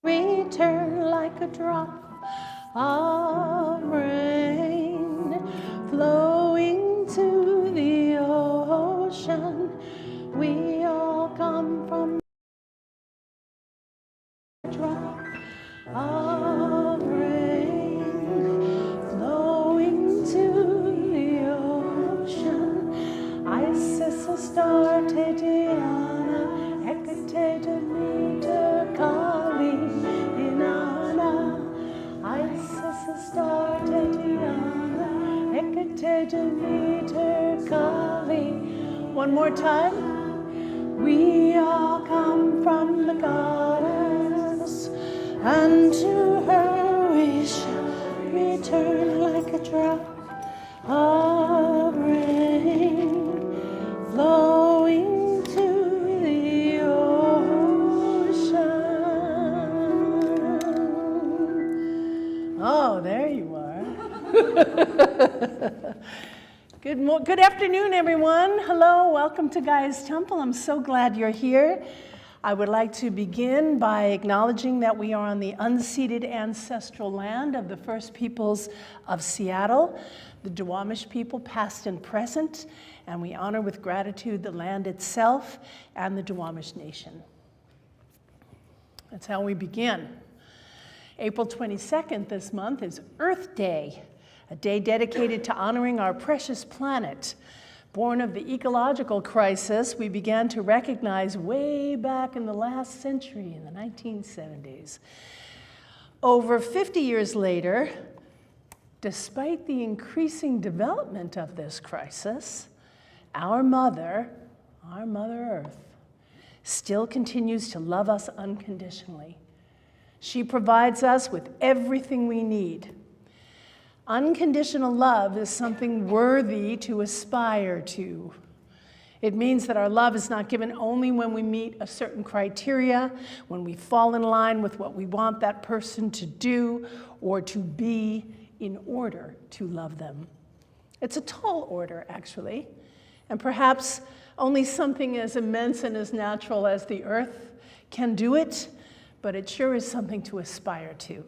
Return like a drop of rain flowing to the ocean. We all come from a drop of rain flowing to the ocean. Isis started Diana, Hecate meter Kali Inanna. Isis started Diana, Hecate meter Kali. One more time. We all come from the goddess, and to her we shall return like a drop of rain flowing to the ocean. Oh, there you are. Good afternoon, everyone. Hello, welcome to Gaia's Temple. I'm so glad you're here. I would like to begin by acknowledging that we are on the unceded ancestral land of the first peoples of Seattle, the Duwamish people, past and present, and we honor with gratitude the land itself and the Duwamish Nation. That's how we begin. April 22nd this month is Earth Day, a day dedicated to honoring our precious planet. Born of the ecological crisis we began to recognize way back in the last century, in the 1970s. Over 50 years later, despite the increasing development of this crisis, our Mother Earth, still continues to love us unconditionally. She provides us with everything we need. Unconditional love is something worthy to aspire to. It means that our love is not given only when we meet a certain criteria, when we fall in line with what we want that person to do or to be in order to love them. It's a tall order, actually, and perhaps only something as immense and as natural as the earth can do it, but it sure is something to aspire to.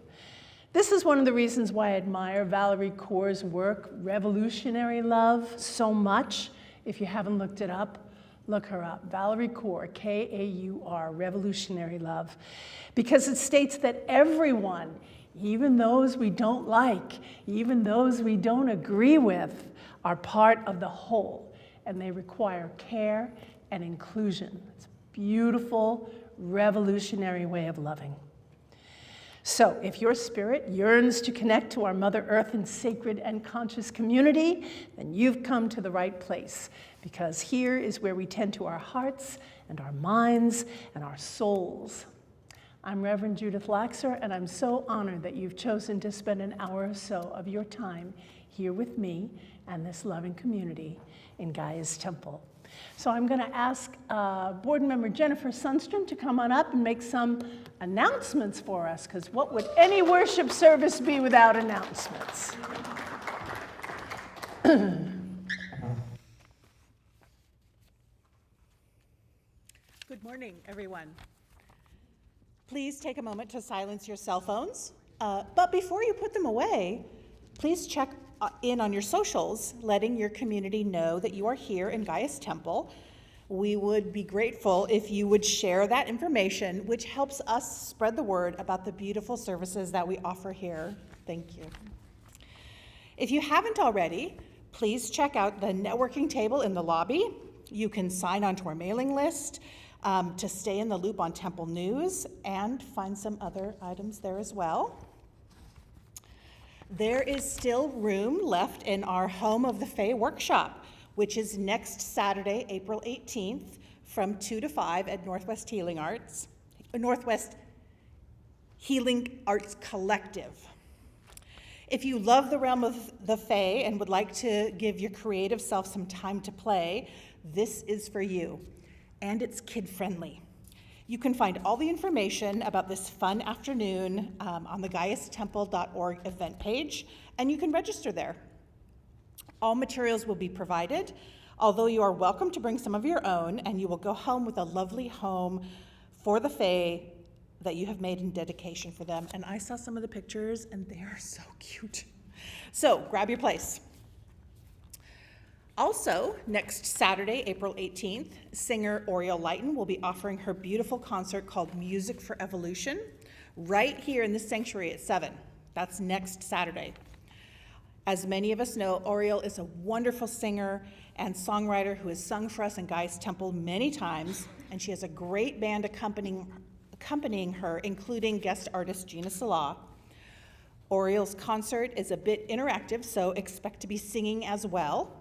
This is one of the reasons why I admire Valerie Kaur's work, Revolutionary Love, so much. If you haven't looked it up, look her up. Valerie Kaur, K-A-U-R, Revolutionary Love. Because it states that everyone, even those we don't like, even those we don't agree with, are part of the whole, and they require care and inclusion. It's a beautiful, revolutionary way of loving. So if your spirit yearns to connect to our Mother Earth in sacred and conscious community, then you've come to the right place, because here is where we tend to our hearts and our minds and our souls. I'm Reverend Judith Laxer, and I'm so honored that you've chosen to spend an hour or so of your time here with me and this loving community in Gaia's Temple. So I'm going to ask board member Jennifer Sundstrom to come on up and make some announcements for us, because what would any worship service be without announcements? Good morning, everyone. Please take a moment to silence your cell phones. But before you put them away, please check in on your socials, letting your community know that you are here in Gaia's Temple. We would be grateful if you would share that information, which helps us spread the word about the beautiful services that we offer here. Thank you. If you haven't already, please check out the networking table in the lobby. You can sign onto our mailing list to stay in the loop on Temple news and find some other items there as well. There is still room left in our Home of the Fae workshop, which is next Saturday, April 18th, from 2 to 5 at Northwest Healing Arts Collective. If you love the realm of the Fae and would like to give your creative self some time to play, this is for you, and it's kid-friendly. You can find all the information about this fun afternoon on the GaiasTemple.org event page, and you can register there. All materials will be provided, although you are welcome to bring some of your own, and you will go home with a lovely home for the Fae that you have made in dedication for them. And I saw some of the pictures, and they are so cute. So grab your place. Also, next Saturday, April 18th, singer Oriel Lighton will be offering her beautiful concert called Music for Evolution right here in the sanctuary at 7. That's next Saturday. As many of us know, Oriel is a wonderful singer and songwriter who has sung for us in Gaia's Temple many times, and she has a great band accompanying her, including guest artist Gina Salah. Oriel's concert is a bit interactive, so expect to be singing as well.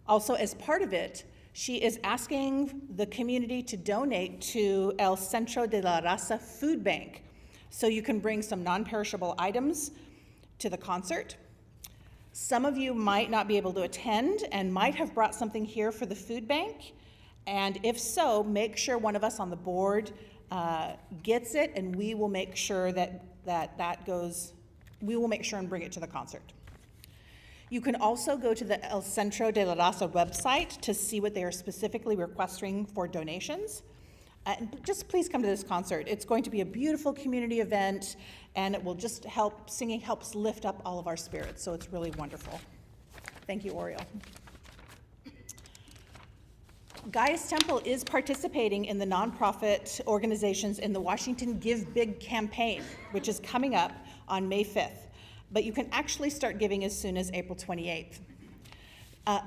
Also, as part of it, she is asking the community to donate to El Centro de la Raza Food Bank, so you can bring some non-perishable items to the concert. Some of you might not be able to attend and might have brought something here for the food bank, and if so, make sure one of us on the board gets it, and we will make sure we will make sure and bring it to the concert. You can also go to the El Centro de la Raza website to see what they are specifically requesting for donations. And just please come to this concert. It's going to be a beautiful community event, and it will just help, singing helps lift up all of our spirits, so it's really wonderful. Thank you, Oriel. Gaia's Temple is participating in the nonprofit organizations in the Washington Give Big campaign, which is coming up on May 5th. But you can actually start giving as soon as April 28th.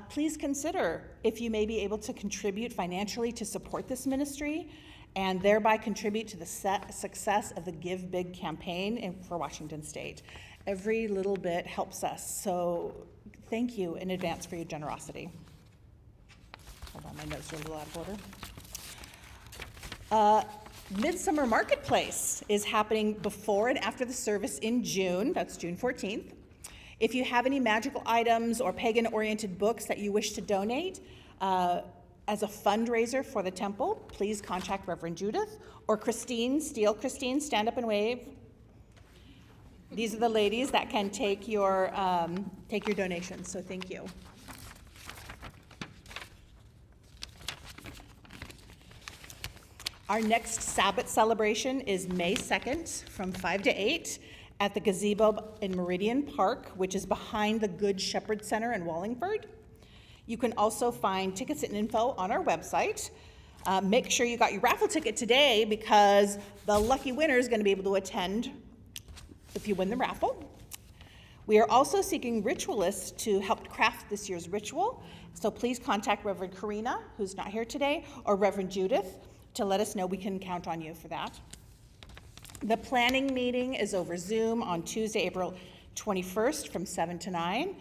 Please consider if you may be able to contribute financially to support this ministry and thereby contribute to the success of the Give Big campaign for Washington State. Every little bit helps us, so thank you in advance for your generosity. Hold on, my notes are a little out of order. Midsummer Marketplace is happening before and after the service in June. That's June 14th. If you have any magical items or pagan-oriented books that you wish to donate as a fundraiser for the temple, please contact Reverend Judith or Christine. Christine, stand up and wave. These are the ladies that can take your donations, so thank you. Our next Sabbath celebration is May 2nd from 5 to 8 at the gazebo in Meridian Park, which is behind the Good Shepherd Center in Wallingford. You can also find tickets and info on our website. Make sure you got your raffle ticket today because the lucky winner is going to be able to attend if you win the raffle. We are also seeking ritualists to help craft this year's ritual, so please contact Reverend Karina, who's not here today, or Reverend Judith, to let us know we can count on you for that. The planning meeting is over Zoom on Tuesday, April 21st from 7 to 9,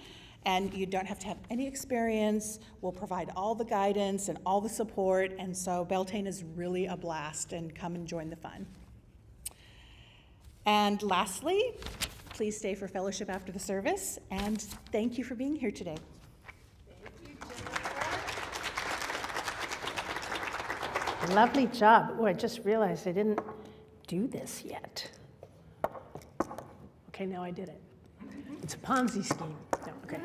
and you don't have to have any experience. We'll provide all the guidance and all the support, and so Beltane is really a blast, and come and join the fun. And lastly, please stay for fellowship after the service, and thank you for being here today. Lovely job. Oh, I just realized I didn't do this yet. Okay, now I did it. It's a Ponzi scheme. No, okay.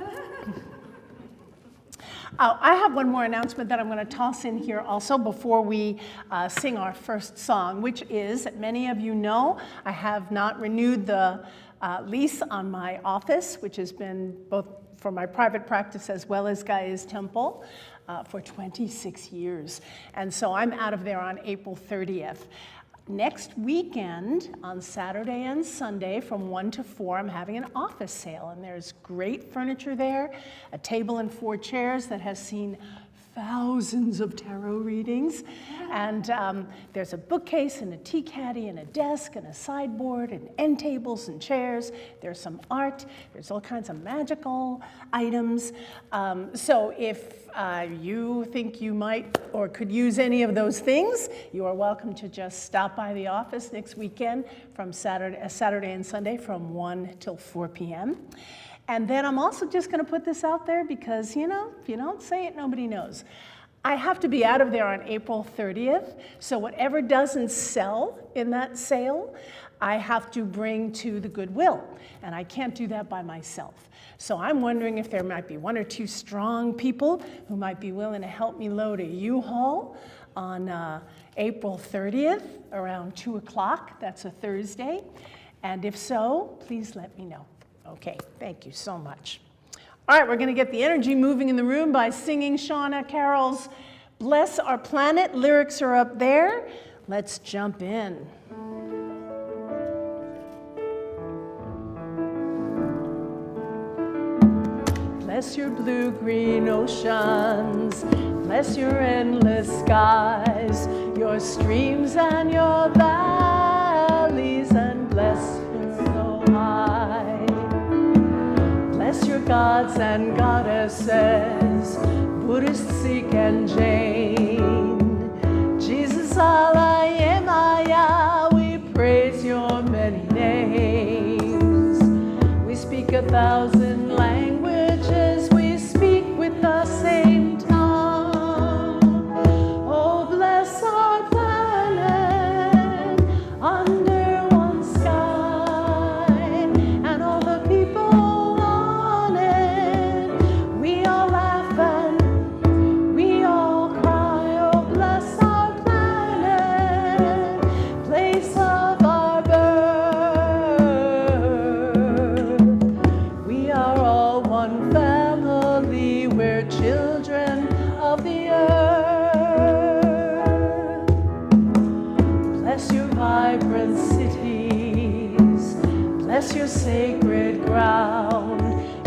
I have one more announcement that I'm going to toss in here also before we sing our first song, which is, many of you know, I have not renewed the lease on my office, which has been both for my private practice as well as Gaia's Temple. For 26 years. And so I'm out of there on April 30th. Next weekend, on Saturday and Sunday, from 1 to 4, I'm having an office sale, and there's great furniture there, a table and 4 chairs that has seen thousands of tarot readings, and there's a bookcase and a tea caddy and a desk and a sideboard and end tables and chairs. There's some art. There's all kinds of magical items. So if you think you might or could use any of those things, you are welcome to just stop by the office next weekend from Saturday and Sunday from 1 till 4 p.m. And then I'm also just going to put this out there because, you know, if you don't say it, nobody knows. I have to be out of there on April 30th, so whatever doesn't sell in that sale, I have to bring to the Goodwill, and I can't do that by myself. So I'm wondering if there might be 1 or 2 strong people who might be willing to help me load a U-Haul on April 30th around 2 o'clock. That's a Thursday. And if so, please let me know. Okay, thank you so much. All right, we're going to get the energy moving in the room by singing Shauna Carroll's Bless Our Planet. Lyrics are up there. Let's jump in. Bless your blue-green oceans, bless your endless skies, your streams and your valleys, and bless your low high. Bless your gods and goddesses, Buddhist, Sikh, and Jain. Jesus, Allah, Yemaya, we praise your many names. We speak 1,000 languages, we speak with the same tongue. Oh, bless our planet under one sky, and all the people on it. We all laugh and we all cry. Oh, bless our planet, place of our birth. We are all one family, we're children of the earth. Bless your vibrant cities, bless your sacred ground,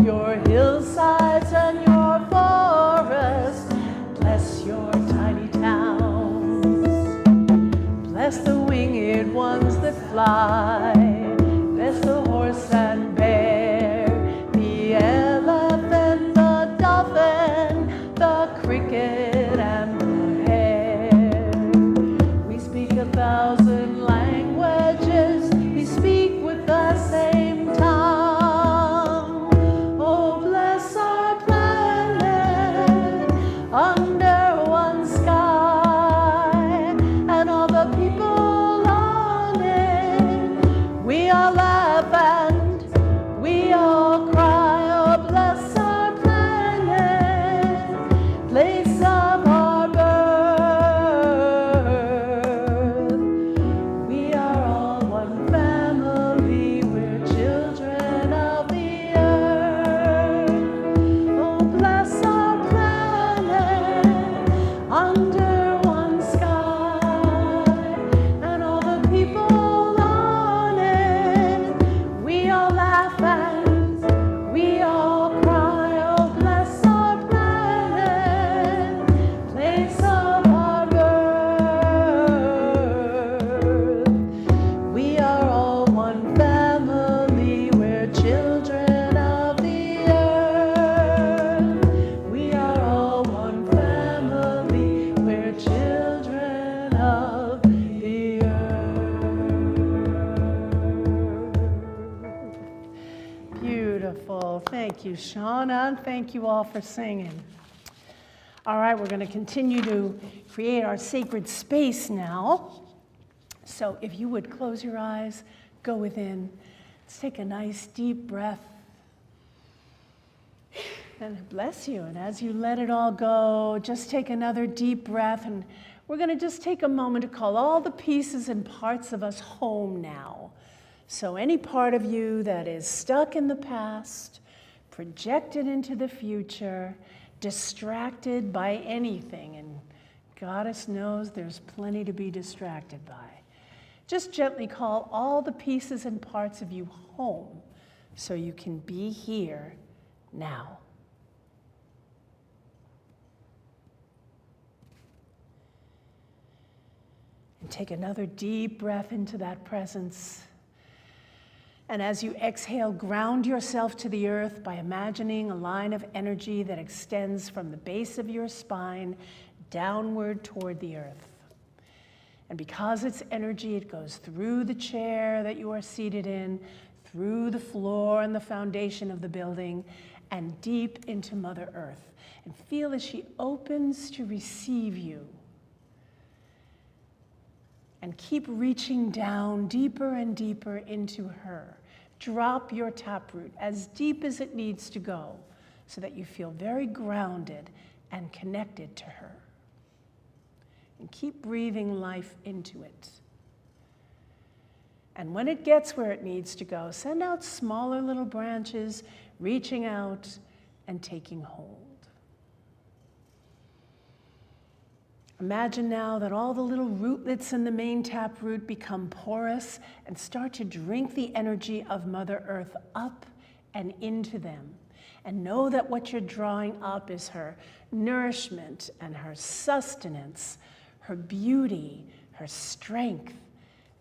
your hillsides and your forests, bless your tiny towns. Bless the winged ones that fly, bless the horse and bear, the elephant, the dolphin, the cricket, and the hare. We speak 1,000 languages, we speak with the same tongue. Oh, bless our planet under one sky, and all the people on it. We all laugh and we all cry. Oh, bless our planet, place of our birth. We are all one family, we're children of the earth. Oh, bless our planet under one sky, and all the people on it. We all laugh and we all cry. Oh, bless our planet, place of our birth. We are all one family, we're children of the earth. We are all one family, we're children of the earth. Beautiful. Thank you, Shauna, and thank you all for singing. All right, we're going to continue to create our sacred space now. So if you would close your eyes, go within. Let's take a nice deep breath. And bless you. And as you let it all go, just take another deep breath. And we're going to just take a moment to call all the pieces and parts of us home now. So any part of you that is stuck in the past, projected into the future, distracted by anything, and Goddess knows there's plenty to be distracted by. Just gently call all the pieces and parts of you home so you can be here now. And take another deep breath into that presence. And as you exhale, ground yourself to the earth by imagining a line of energy that extends from the base of your spine downward toward the earth. And because it's energy, it goes through the chair that you are seated in, through the floor and the foundation of the building, and deep into Mother Earth. And feel as she opens to receive you. And keep reaching down deeper and deeper into her. Drop your taproot as deep as it needs to go so that you feel very grounded and connected to her. and keep breathing life into it. And when it gets where it needs to go, send out smaller little branches, reaching out and taking hold. Imagine now that all the little rootlets in the main taproot become porous and start to drink the energy of Mother Earth up and into them. And know that what you're drawing up is her nourishment and her sustenance, her beauty, her strength,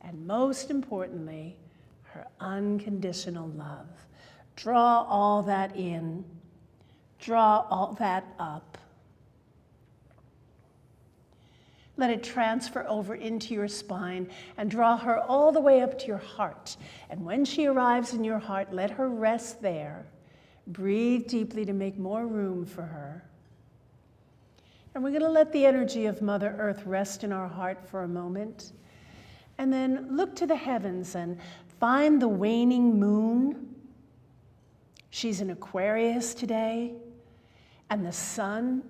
and most importantly, her unconditional love. Draw all that in, draw all that up. Let it transfer over into your spine and draw her all the way up to your heart. And when she arrives in your heart, let her rest there. Breathe deeply to make more room for her. And we're going to let the energy of Mother Earth rest in our heart for a moment. And then look to the heavens and find the waning moon. She's in Aquarius today. And the sun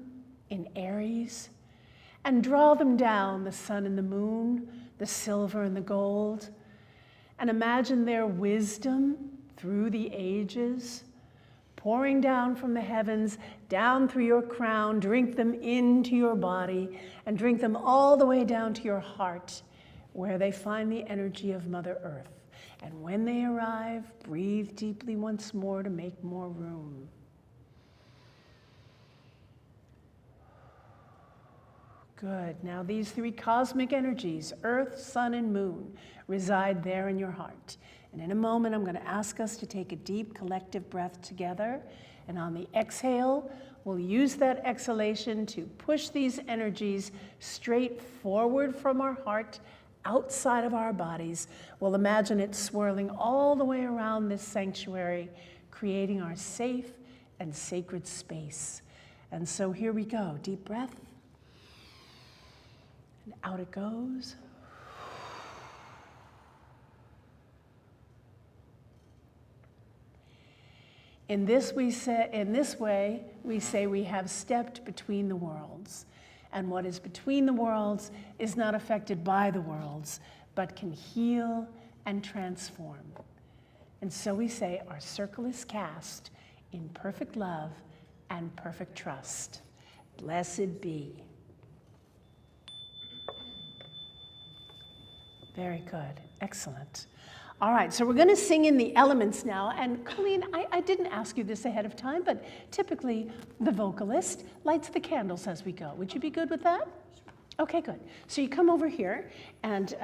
in Aries. And draw them down, the sun and the moon, the silver and the gold. And imagine their wisdom through the ages, pouring down from the heavens, down through your crown. Drink them into your body, and drink them all the way down to your heart, where they find the energy of Mother Earth. And when they arrive, breathe deeply once more to make more room. Good. Now these three cosmic energies, Earth, Sun, and Moon, reside there in your heart. And in a moment, I'm going to ask us to take a deep collective breath together. And on the exhale, we'll use that exhalation to push these energies straight forward from our heart, outside of our bodies. We'll imagine it swirling all the way around this sanctuary, creating our safe and sacred space. And so here we go. Deep breath. And out it goes. In this way, we say we have stepped between the worlds. And what is between the worlds is not affected by the worlds, but can heal and transform. And so we say our circle is cast in perfect love and perfect trust. Blessed be. Very good. Excellent. All right, so we're going to sing in the elements now. And Colleen, I didn't ask you this ahead of time, but typically the vocalist lights the candles as we go. Would you be good with that? Okay, good. So you come over here, and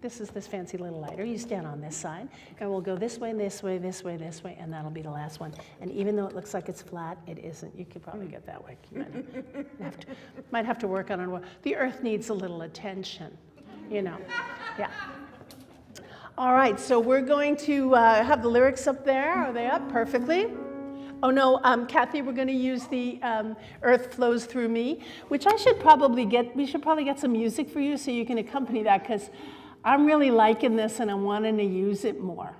this is this fancy little lighter. You stand on this side, and we'll go this way, this way, this way, this way, and that'll be the last one. And even though it looks like it's flat, it isn't. You could probably get that way. You might have to work on it. The earth needs a little attention, you know. Yeah. All right, so we're going to have the lyrics up there. Are they up perfectly? Oh no, Kathy, we're going to use the Earth Flows Through Me, which we should probably get some music for you so you can accompany that, because I'm really liking this and I'm wanting to use it more.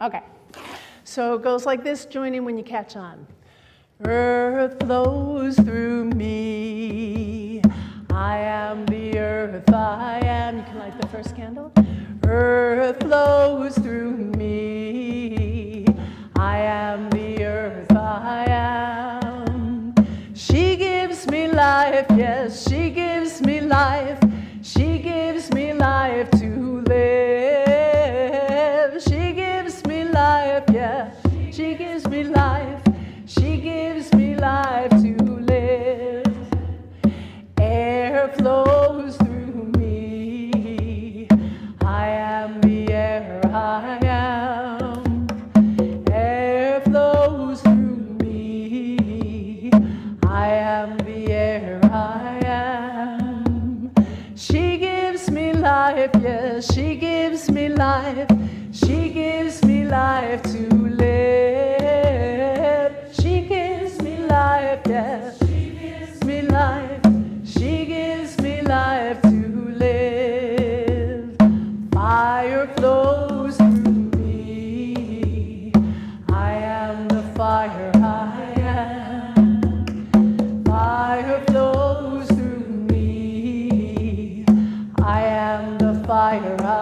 Okay. So it goes like this. Join in when you catch on. Earth flows through me. I am the earth, I am. You can light the first candle. Earth flows through me. I am the earth, I am. She gives me life, yes, she gives me life. She gives me life to live. She gives me life, yeah. She gives me life. She gives me life to live. Air flows through me. I am the air, I am. Air flows through me. I am the air, I am. She gives me life, yes, she gives me life. She gives me life to live. She gives me life, yes, she gives me life. She gives me life to live. Fire flows through me. I am the fire, I am. Fire flows through me.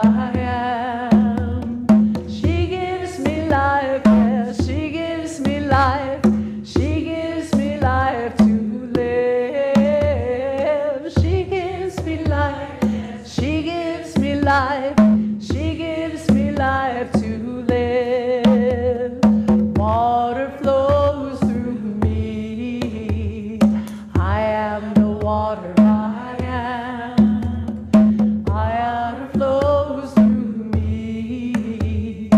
I am. She gives me life, yes, she gives me life. She gives me life to live. She gives me life, she gives me life. She gives me life to live. Water flows through me. I am the water, I am. Water flows through me.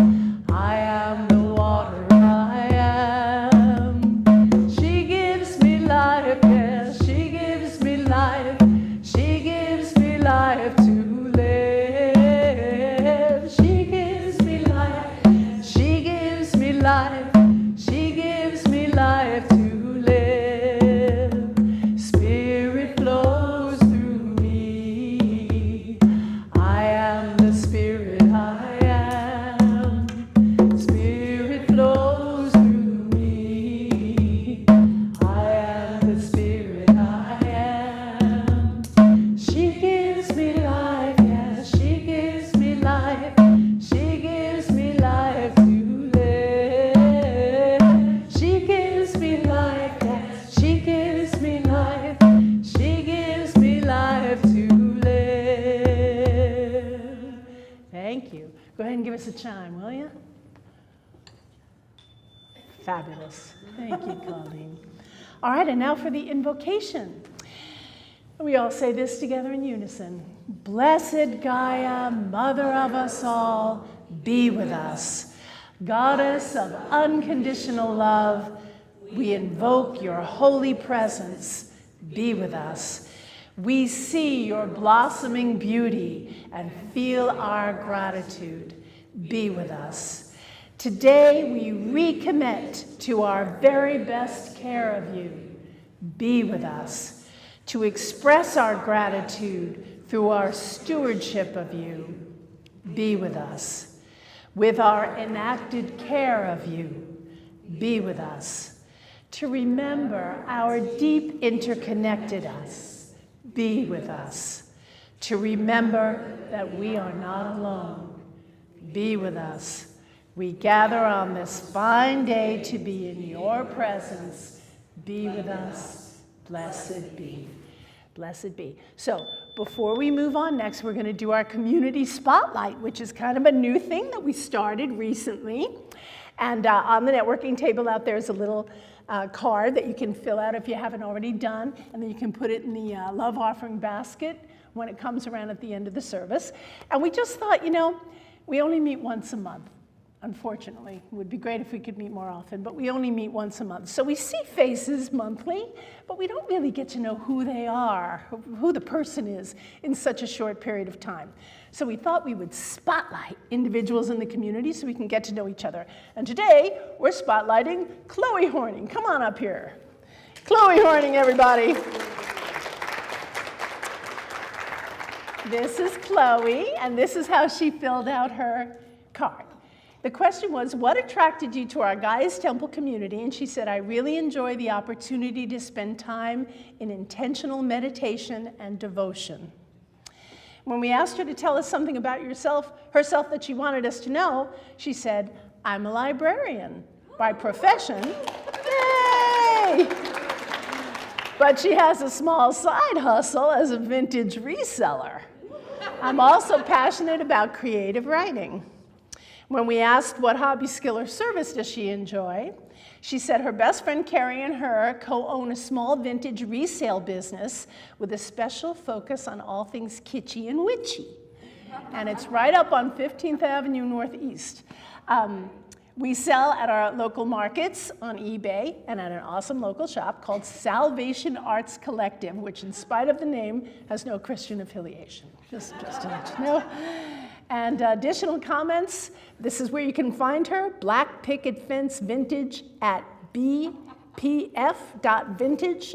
I am the water, I am. She gives me life, yes, she gives me life. She gives me life to live. She gives me life, she gives me life. She gives me life to live. Spirit flows through me. I am the Spirit, I am. Spirit flows through me. I am the Spirit, I am. She gives me life, yes, she gives me life. She gives me life to live. She gives me life, yes, she gives me life. She gives me life to live. Thank you. Go ahead and give us a chime, will you? Fabulous. Thank you, Colleen. All right, and now for the invocation. We all say this together in unison. Blessed Gaia, Mother of us all, be with us. Goddess of unconditional love, we invoke your holy presence. Be with us. We see your blossoming beauty and feel our gratitude. Be with us. Today we recommit to our very best care of you. Be with us. To express our gratitude through our stewardship of you. Be with us. With our enacted care of you. Be with us. To remember our deep interconnected us. Be with us. To remember that we are not alone. Be with us. We gather on this fine day to be in your presence. Be with us. Blessed be. Blessed be. So before we move on next, we're going to do our community spotlight, which is kind of a new thing that we started recently. And on the networking table out there is a little card that you can fill out if you haven't already done, and then you can put it in the love offering basket when it comes around at the end of the service. And we just thought, you know, we only meet once a month. Unfortunately, it would be great if we could meet more often, but we only meet once a month. So we see faces monthly, but we don't really get to know who they are, who the person is in such a short period of time. So we thought we would spotlight individuals in the community so we can get to know each other. And today, we're spotlighting Chloe Horning. Come on up here. Chloe Horning, everybody. This is Chloe, and this is how she filled out her card. The question was, what attracted you to our Gaia's Temple community? And she said, I really enjoy the opportunity to spend time in intentional meditation and devotion. When we asked her to tell us something about herself that she wanted us to know, she said, I'm a librarian by profession. Yay! But she has a small side hustle as a vintage reseller. I'm also passionate about creative writing. When we asked what hobby, skill, or service does she enjoy, she said her best friend Carrie and her co-own a small vintage resale business with a special focus on all things kitschy and witchy. And it's right up on 15th Avenue Northeast. We sell at our local markets on eBay and at an awesome local shop called Salvation Arts Collective, which in spite of the name has no Christian affiliation, just to let you know. And additional comments, this is where you can find her, Black Picket Fence Vintage at bpf.vintage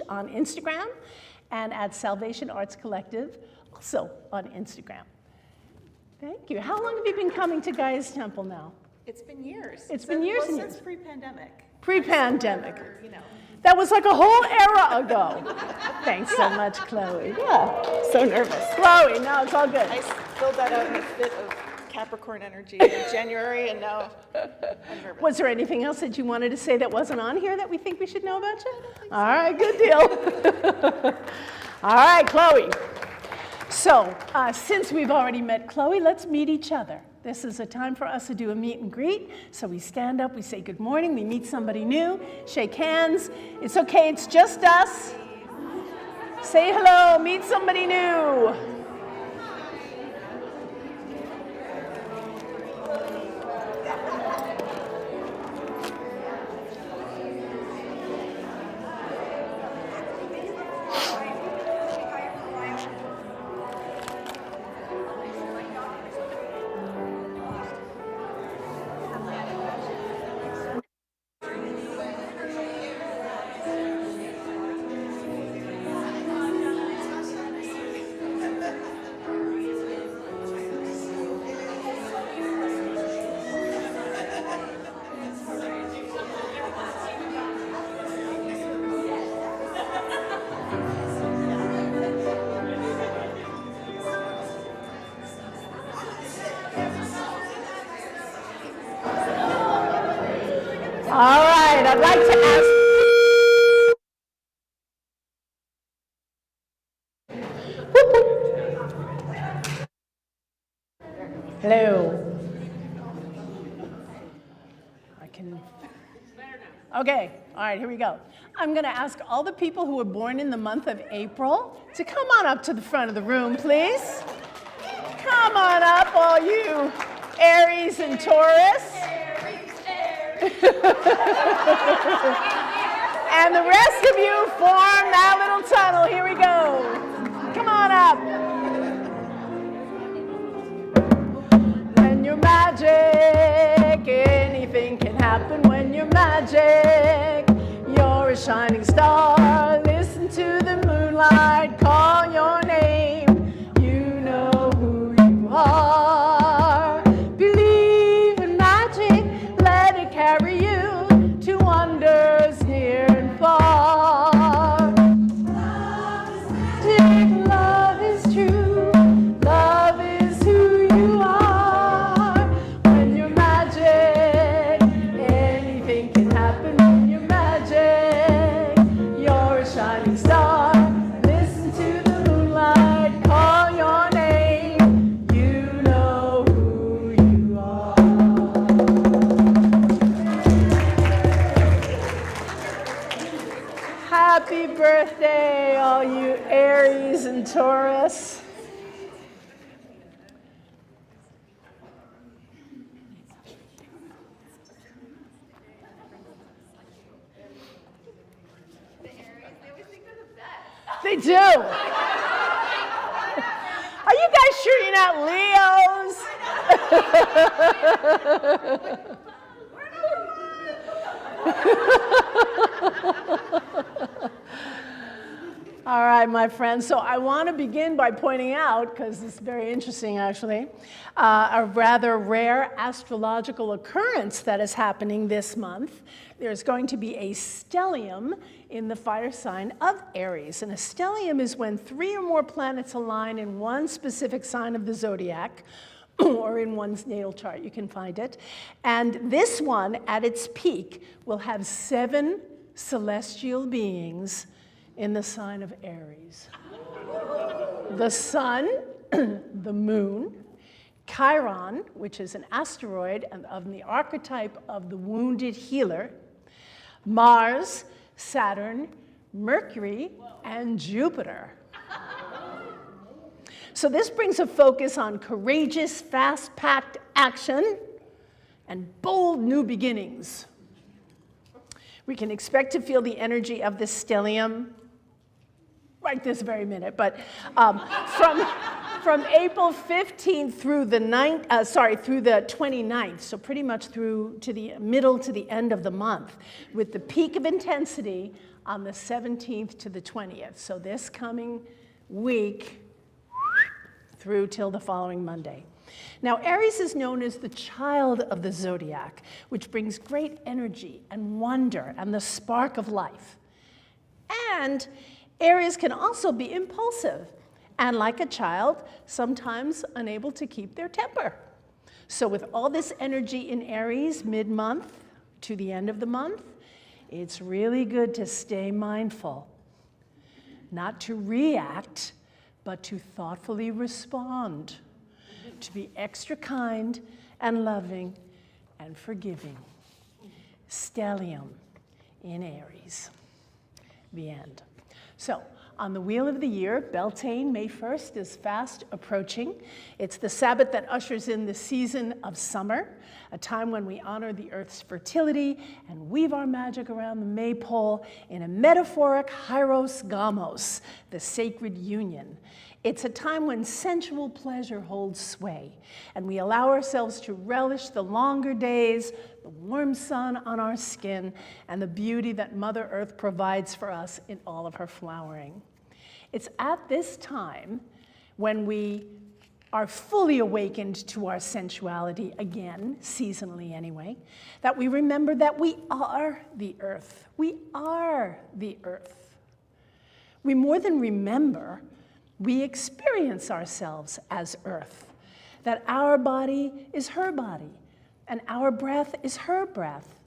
on Instagram, and at Salvation Arts Collective, also on Instagram. Thank you. How long have you been coming to Gaia's Temple now? It's been years. It's been years and years. Since pre-pandemic. Pre-pandemic. You know. That was like a whole era ago. Thanks so much, Chloe. Yeah, so nervous. Chloe, no, it's all good. filled that out in a fit of Capricorn energy in January, and now I'm nervous. Was there anything else that you wanted to say that wasn't on here that we think we should know about you? All right, good deal. All right, Chloe. So, since we've already met Chloe, let's meet each other. This is a time for us to do a meet and greet. So we stand up, we say good morning, we meet somebody new, shake hands. It's okay, it's just us. Say hello, meet somebody new. All right, I'd like to ask. Hello. Okay, all right, here we go. I'm going to ask all the people who were born in the month of April to come on up to the front of the room, please. Come on up, all you Aries and Taurus. And the rest of you form that little tunnel. Here we go. Come on up. When you're magic, anything can happen when you're magic. You're a shining star. Listen to the moonlight call your name. You know who you are. Believe in magic. Let it carry you to wonders near and far. Love is magic, love is true, love is who you are. When you're magic, anything can happen when you're magic. You're a shining star, listen to the moonlight, call your name, you know who you are. Happy birthday, all you Aries and Taurus. They do. Are you guys sure you're not Leos? All right, my friends. So I want to begin by pointing out, because it's very interesting actually, a rather rare astrological occurrence that is happening this month. There's going to be a stellium in the fire sign of Aries. And a stellium is when 3 or more planets align in one specific sign of the zodiac, or in one's natal chart, you can find it. And this one, at its peak, will have 7 celestial beings in the sign of Aries. The sun, the moon, Chiron, which is an asteroid of the archetype of the wounded healer, Mars, Saturn, Mercury, and Jupiter. So this brings a focus on courageous, fast-packed action and bold new beginnings. We can expect to feel the energy of this stellium right this very minute, but from April 15th through the 29th, so pretty much through to the middle to the end of the month, with the peak of intensity on the 17th to the 20th. So this coming week through till the following Monday. Now, Aries is known as the child of the zodiac, which brings great energy and wonder and the spark of life. And Aries can also be impulsive and like a child, sometimes unable to keep their temper. So with all this energy in Aries mid-month to the end of the month, it's really good to stay mindful, not to react, but to thoughtfully respond, to be extra kind and loving and forgiving. Stellium in Aries. The end. So, on the wheel of the year, Beltane, May 1st, is fast approaching. It's the Sabbath that ushers in the season of summer, a time when we honor the Earth's fertility and weave our magic around the maypole in a metaphoric hieros gamos, the sacred union. It's a time when sensual pleasure holds sway, and we allow ourselves to relish the longer days, the warm sun on our skin, and the beauty that Mother Earth provides for us in all of her flowering. It's at this time when we are fully awakened to our sensuality again, seasonally anyway, that we remember that we are the Earth. We are the Earth. We more than remember, we experience ourselves as Earth, that our body is her body, and our breath is her breath.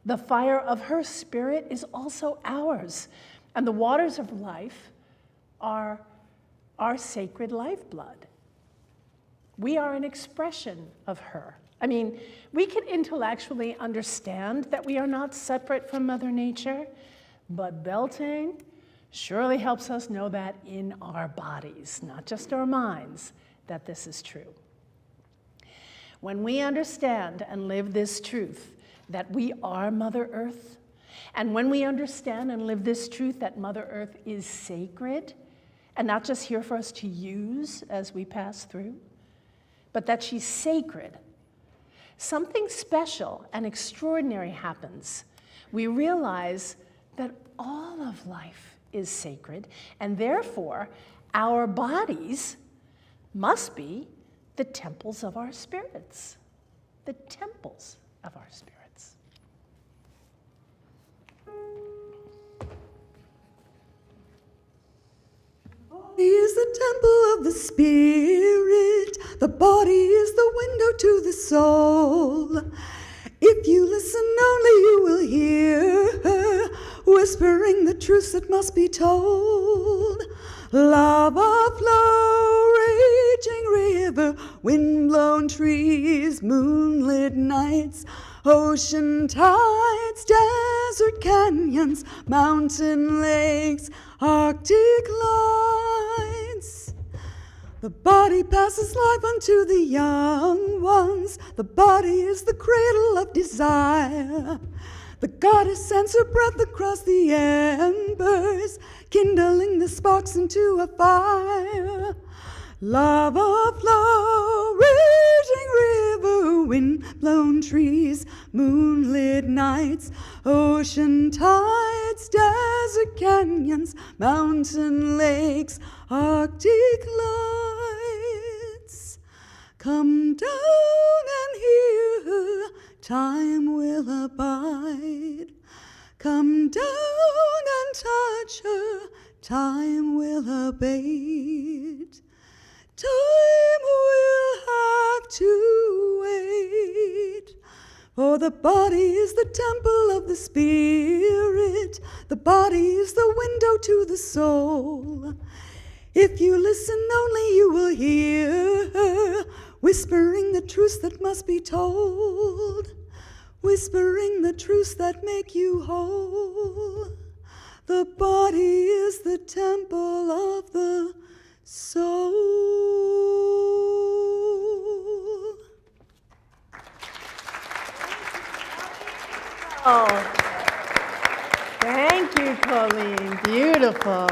The fire of her spirit is also ours, and the waters of life are our sacred lifeblood. We are an expression of her. I mean, we can intellectually understand that we are not separate from Mother Nature, but Beltane surely helps us know that in our bodies, not just our minds, that this is true. When we understand and live this truth, that we are Mother Earth, and when we understand and live this truth that Mother Earth is sacred, and not just here for us to use as we pass through, but that she's sacred, something special and extraordinary happens. We realize that all of life is sacred, and therefore our bodies must be the temples of our spirits. The temples of our spirits. The body is the temple of the spirit. The body is the window to the soul. If you listen only, you will hear her whispering the truths that must be told. Lava flow, raging river, wind-blown trees, moonlit nights, ocean tides, desert canyons, mountain lakes, Arctic lights. The body passes life unto the young ones. The body is the cradle of desire. The goddess sends her breath across the embers, kindling the sparks into a fire. Lava flow, raging river, wind-blown trees, moonlit nights, ocean tides, desert canyons, mountain lakes, Arctic lights. Come down and hear her, time will abide. Come down and touch her, time will abate. Time will have to wait, for the body is the temple of the spirit. The body is the window to the soul. If you listen only, you will hear her whispering the truths that must be told, whispering the truths that make you whole. The body is the temple of the soul. Oh, thank you, Colleen. Beautiful.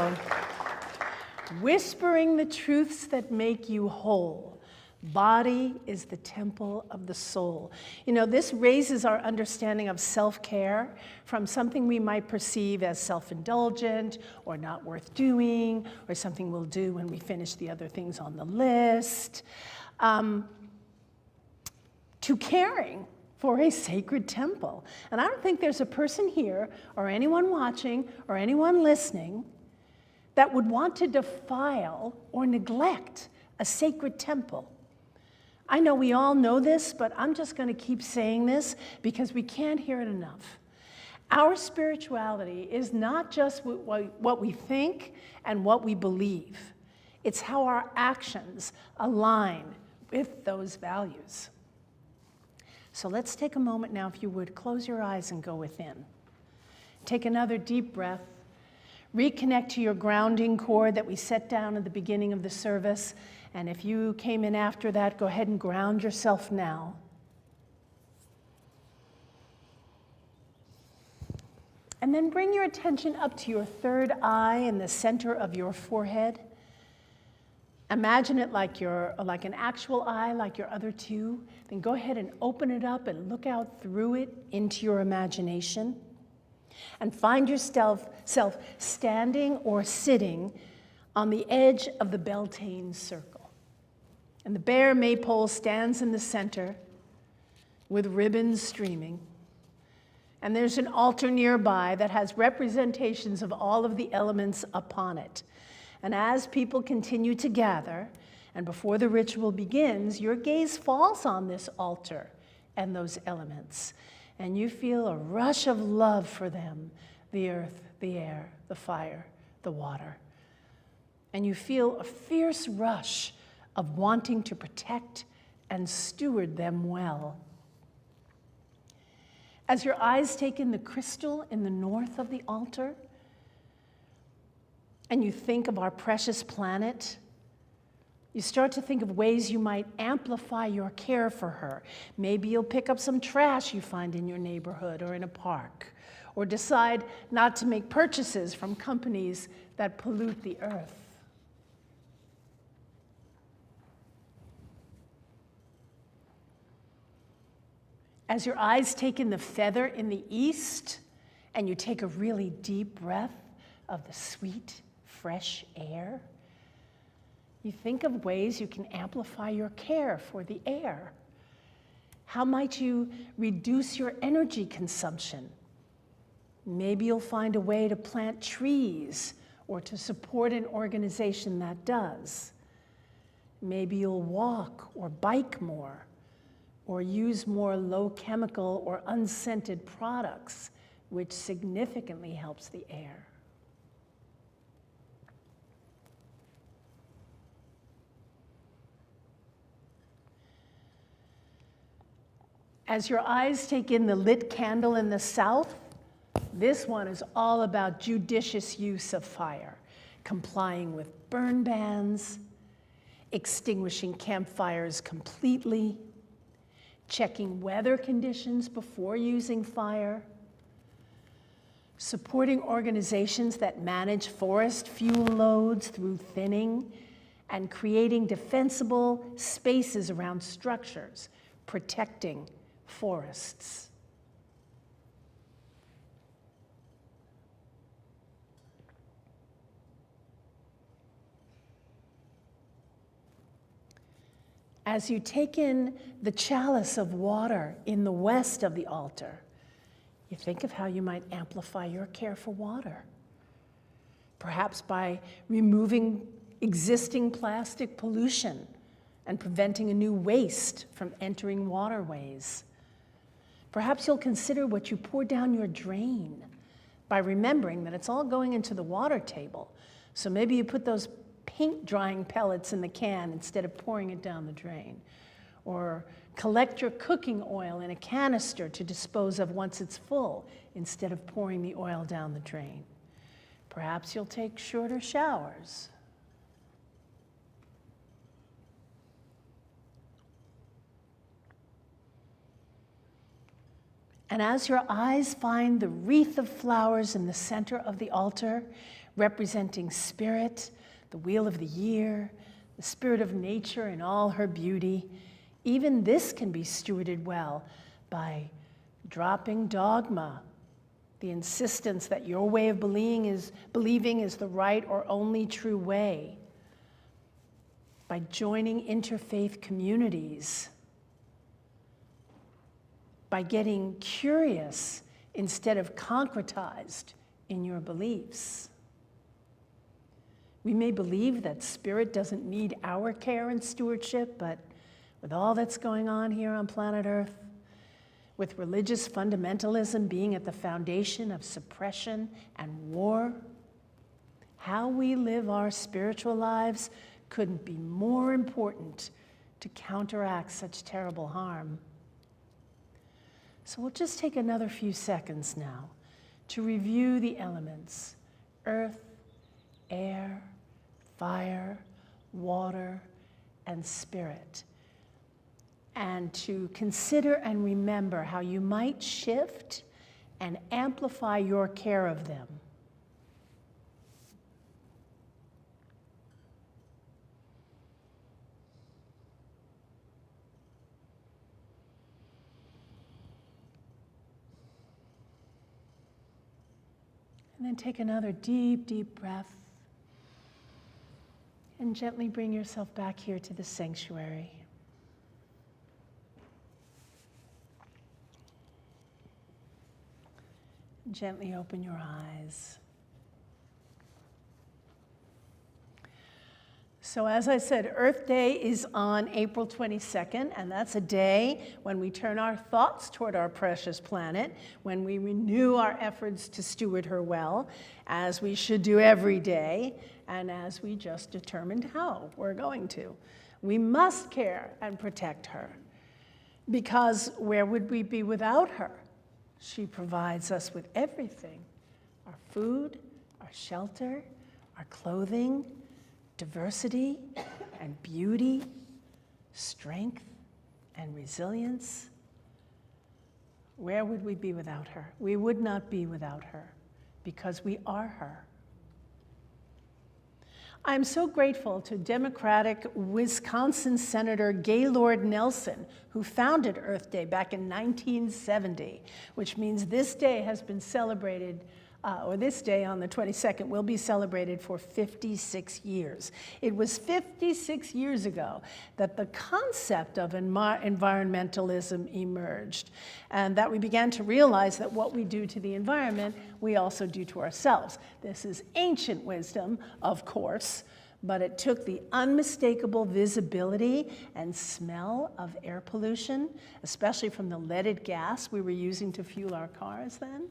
Whispering the truths that make you whole. Body is the temple of the soul. You know, this raises our understanding of self-care from something we might perceive as self-indulgent or not worth doing, or something we'll do when we finish the other things on the list, to caring for a sacred temple. And I don't think there's a person here, or anyone watching, or anyone listening, that would want to defile or neglect a sacred temple. I know we all know this, but I'm just going to keep saying this because we can't hear it enough. Our spirituality is not just what we think and what we believe. It's how our actions align with those values. So let's take a moment now, if you would, close your eyes and go within. Take another deep breath. Reconnect to your grounding cord that we set down at the beginning of the service. And if you came in after that, go ahead and ground yourself now. And then bring your attention up to your third eye in the center of your forehead. Imagine it like an actual eye, like your other two. Then go ahead and open it up and look out through it into your imagination. And find yourself standing or sitting on the edge of the Beltane circle. And the bare maypole stands in the center with ribbons streaming. And there's an altar nearby that has representations of all of the elements upon it. And as people continue to gather, and before the ritual begins, your gaze falls on this altar and those elements. And you feel a rush of love for them, the earth, the air, the fire, the water. And you feel a fierce rush of wanting to protect and steward them well. As your eyes take in the crystal in the north of the altar, and you think of our precious planet, you start to think of ways you might amplify your care for her. Maybe you'll pick up some trash you find in your neighborhood or in a park, or decide not to make purchases from companies that pollute the earth. As your eyes take in the feather in the east, and you take a really deep breath of the sweet, fresh air, you think of ways you can amplify your care for the air. How might you reduce your energy consumption? Maybe you'll find a way to plant trees or to support an organization that does. Maybe you'll walk or bike more, or use more low chemical or unscented products, which significantly helps the air. As your eyes take in the lit candle in the south, this one is all about judicious use of fire, complying with burn bans, extinguishing campfires completely, checking weather conditions before using fire, supporting organizations that manage forest fuel loads through thinning, and creating defensible spaces around structures, protecting forests. As you take in the chalice of water in the west of the altar, you think of how you might amplify your care for water. Perhaps by removing existing plastic pollution and preventing a new waste from entering waterways. Perhaps you'll consider what you pour down your drain by remembering that it's all going into the water table. So maybe you put those paint drying pellets in the can instead of pouring it down the drain. Or collect your cooking oil in a canister to dispose of once it's full instead of pouring the oil down the drain. Perhaps you'll take shorter showers. And as your eyes find the wreath of flowers in the center of the altar, representing spirit, the wheel of the year, the spirit of nature in all her beauty, even this can be stewarded well by dropping dogma, the insistence that your way of believing is the right or only true way, by joining interfaith communities, by getting curious instead of concretized in your beliefs. We may believe that spirit doesn't need our care and stewardship, but with all that's going on here on planet Earth, with religious fundamentalism being at the foundation of suppression and war, how we live our spiritual lives couldn't be more important to counteract such terrible harm. So we'll just take another few seconds now to review the elements: earth, air, fire, water, and spirit, and to consider and remember how you might shift and amplify your care of them. And then take another deep, deep breath and gently bring yourself back here to the sanctuary. Gently open your eyes. So as I said, Earth Day is on April 22nd, and that's a day when we turn our thoughts toward our precious planet, when we renew our efforts to steward her well, as we should do every day, and as we just determined how we're going to. We must care and protect her, because where would we be without her? She provides us with everything: our food, our shelter, our clothing, diversity and beauty, strength and resilience. Where would we be without her? We would not be without her, because we are her. I'm so grateful to Democratic Wisconsin Senator Gaylord Nelson, who founded Earth Day back in 1970, which means this day has been celebrated, or this day on the 22nd will be celebrated for 56 years. It was 56 years ago that the concept of environmentalism emerged, and that we began to realize that what we do to the environment, we also do to ourselves. This is ancient wisdom, of course, but it took the unmistakable visibility and smell of air pollution, especially from the leaded gas we were using to fuel our cars then,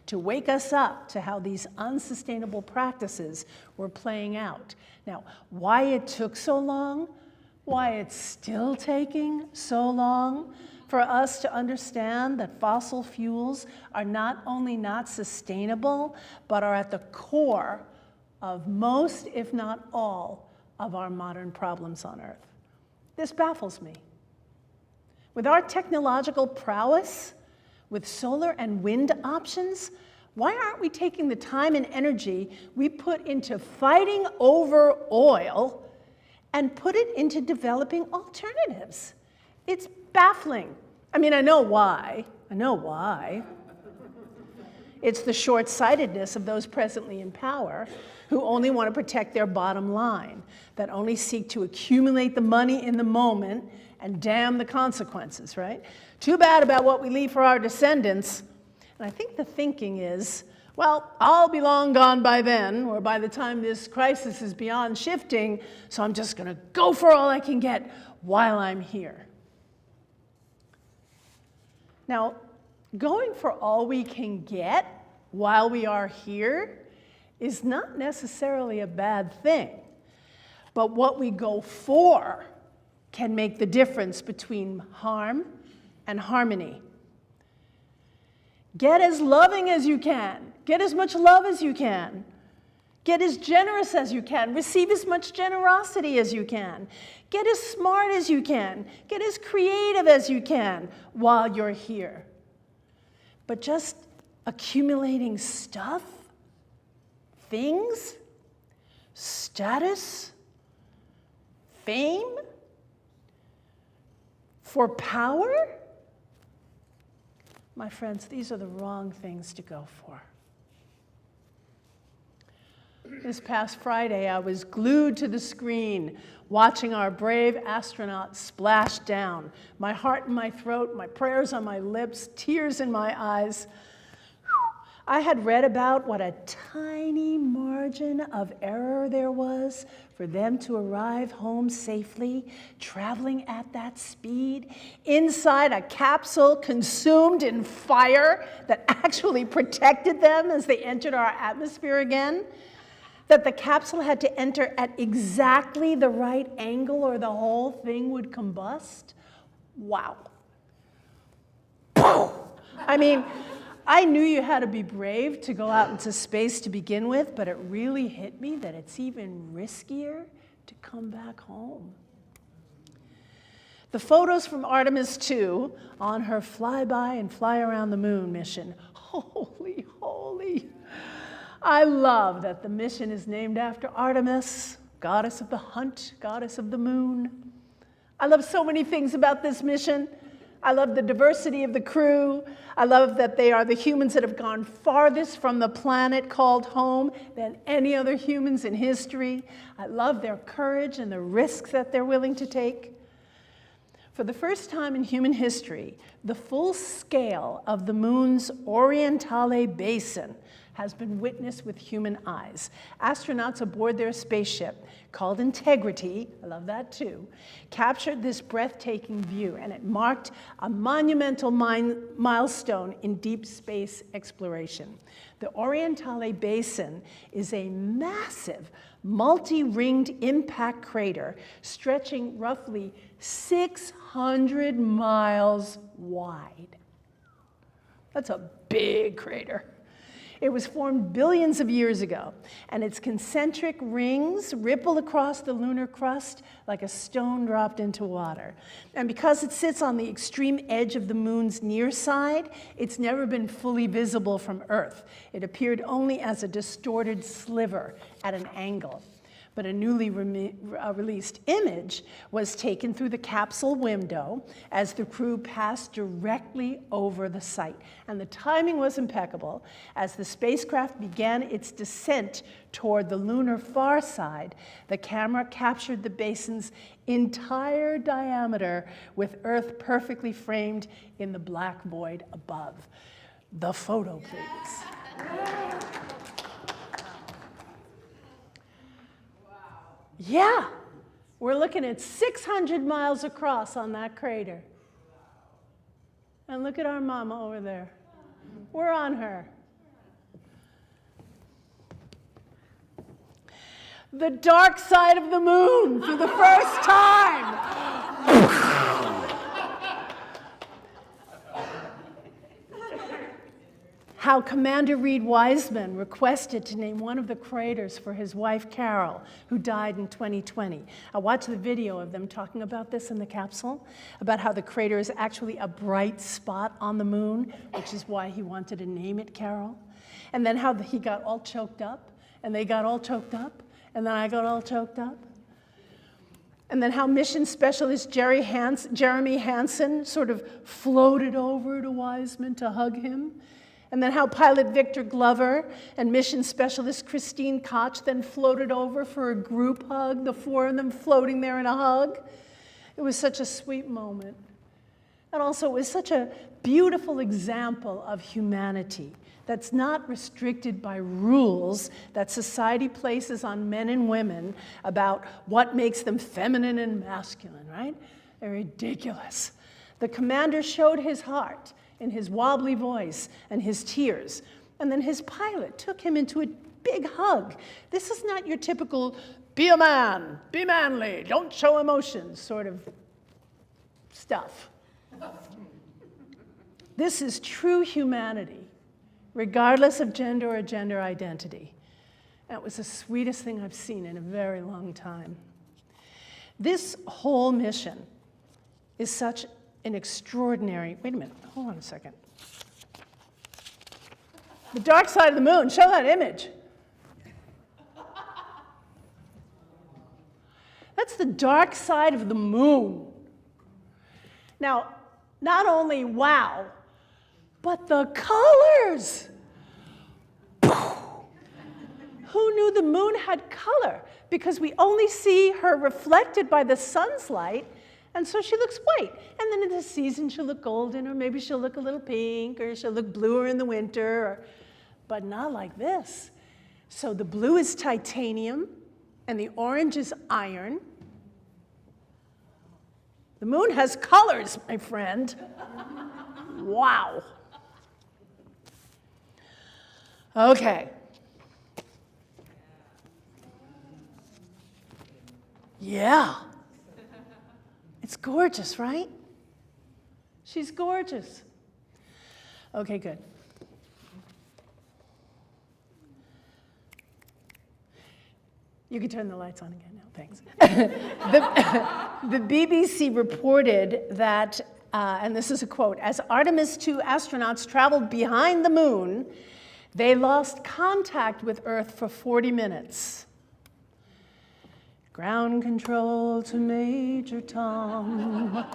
to wake us up to how these unsustainable practices were playing out. Now, why it took so long, why it's still taking so long for us to understand that fossil fuels are not only not sustainable, but are at the core of most, if not all, of our modern problems on Earth. This baffles me. With our technological prowess, with solar and wind options, why aren't we taking the time and energy we put into fighting over oil and put it into developing alternatives? It's baffling. I mean, I know why. It's the short-sightedness of those presently in power who only want to protect their bottom line, that only seek to accumulate the money in the moment and damn the consequences, right? Too bad about what we leave for our descendants. And I think the thinking is, well, I'll be long gone by then, or by the time this crisis is beyond shifting, so I'm just going to go for all I can get while I'm here. Now, going for all we can get while we are here is not necessarily a bad thing, but what we go for can make the difference between harm and harmony. Get as loving as you can. Get as much love as you can. Get as generous as you can. Receive as much generosity as you can. Get as smart as you can. Get as creative as you can while you're here. But just accumulating stuff, things, status, fame, for power? My friends, these are the wrong things to go for. This past Friday, I was glued to the screen watching our brave astronauts splash down. My heart in my throat, my prayers on my lips, tears in my eyes. I had read about what a tiny margin of error there was for them to arrive home safely, traveling at that speed, inside a capsule consumed in fire that actually protected them as they entered our atmosphere again. That the capsule had to enter at exactly the right angle or the whole thing would combust. Wow. I mean, I knew you had to be brave to go out into space to begin with, but it really hit me that it's even riskier to come back home. The photos from Artemis 2 on her flyby and fly around the moon mission. Holy, holy. I love that the mission is named after Artemis, goddess of the hunt, goddess of the moon. I love so many things about this mission. I love the diversity of the crew. I love that they are the humans that have gone farthest from the planet called home than any other humans in history. I love their courage and the risks that they're willing to take. For the first time in human history, the full scale of the moon's Orientale Basin has been witnessed with human eyes. Astronauts aboard their spaceship, called Integrity, I love that too, captured this breathtaking view, and it marked a monumental milestone in deep space exploration. The Orientale Basin is a massive, multi-ringed impact crater stretching roughly 600 miles wide. That's a big crater. It was formed billions of years ago, and its concentric rings ripple across the lunar crust like a stone dropped into water. And because it sits on the extreme edge of the moon's near side, it's never been fully visible from Earth. It appeared only as a distorted sliver at an angle. But a newly released image was taken through the capsule window as the crew passed directly over the site. And the timing was impeccable. As the spacecraft began its descent toward the lunar far side, the camera captured the basin's entire diameter with Earth perfectly framed in the black void above. The photo, please. Yeah, we're looking at 600 miles across on that crater. And look at our mama over there. We're on her. The dark side of the moon for the first time. How Commander Reed Wiseman requested to name one of the craters for his wife, Carol, who died in 2020. I watched the video of them talking about this in the capsule, about how the crater is actually a bright spot on the moon, which is why he wanted to name it Carol. And then how he got all choked up, and they got all choked up, and then I got all choked up. And then how mission specialist Jeremy Hansen sort of floated over to Wiseman to hug him. And then how pilot Victor Glover and mission specialist Christine Koch then floated over for a group hug, the four of them floating there in a hug. It was such a sweet moment. And also it was such a beautiful example of humanity that's not restricted by rules that society places on men and women about what makes them feminine and masculine, right? They're ridiculous. The commander showed his heart in his wobbly voice and his tears. And then his pilot took him into a big hug. This is not your typical, be a man, be manly, don't show emotions sort of stuff. This is true humanity, regardless of gender or gender identity. That was the sweetest thing I've seen in a very long time. This whole mission is such an extraordinary, wait a minute, hold on a second. The dark side of the moon, show that image. That's the dark side of the moon. Now, not only wow, but the colors. Who knew the moon had color? Because we only see her reflected by the sun's light, and so she looks white. And then in the season, she'll look golden, or maybe she'll look a little pink, or she'll look bluer in the winter. but not like this. So the blue is titanium, and the orange is iron. The moon has colors, my friend. Wow. Okay. Yeah. It's gorgeous, right? She's gorgeous. Okay, good. You can turn the lights on again now, thanks. The BBC reported that, and this is a quote, as Artemis II astronauts traveled behind the moon, they lost contact with Earth for 40 minutes. Ground control to Major Tom.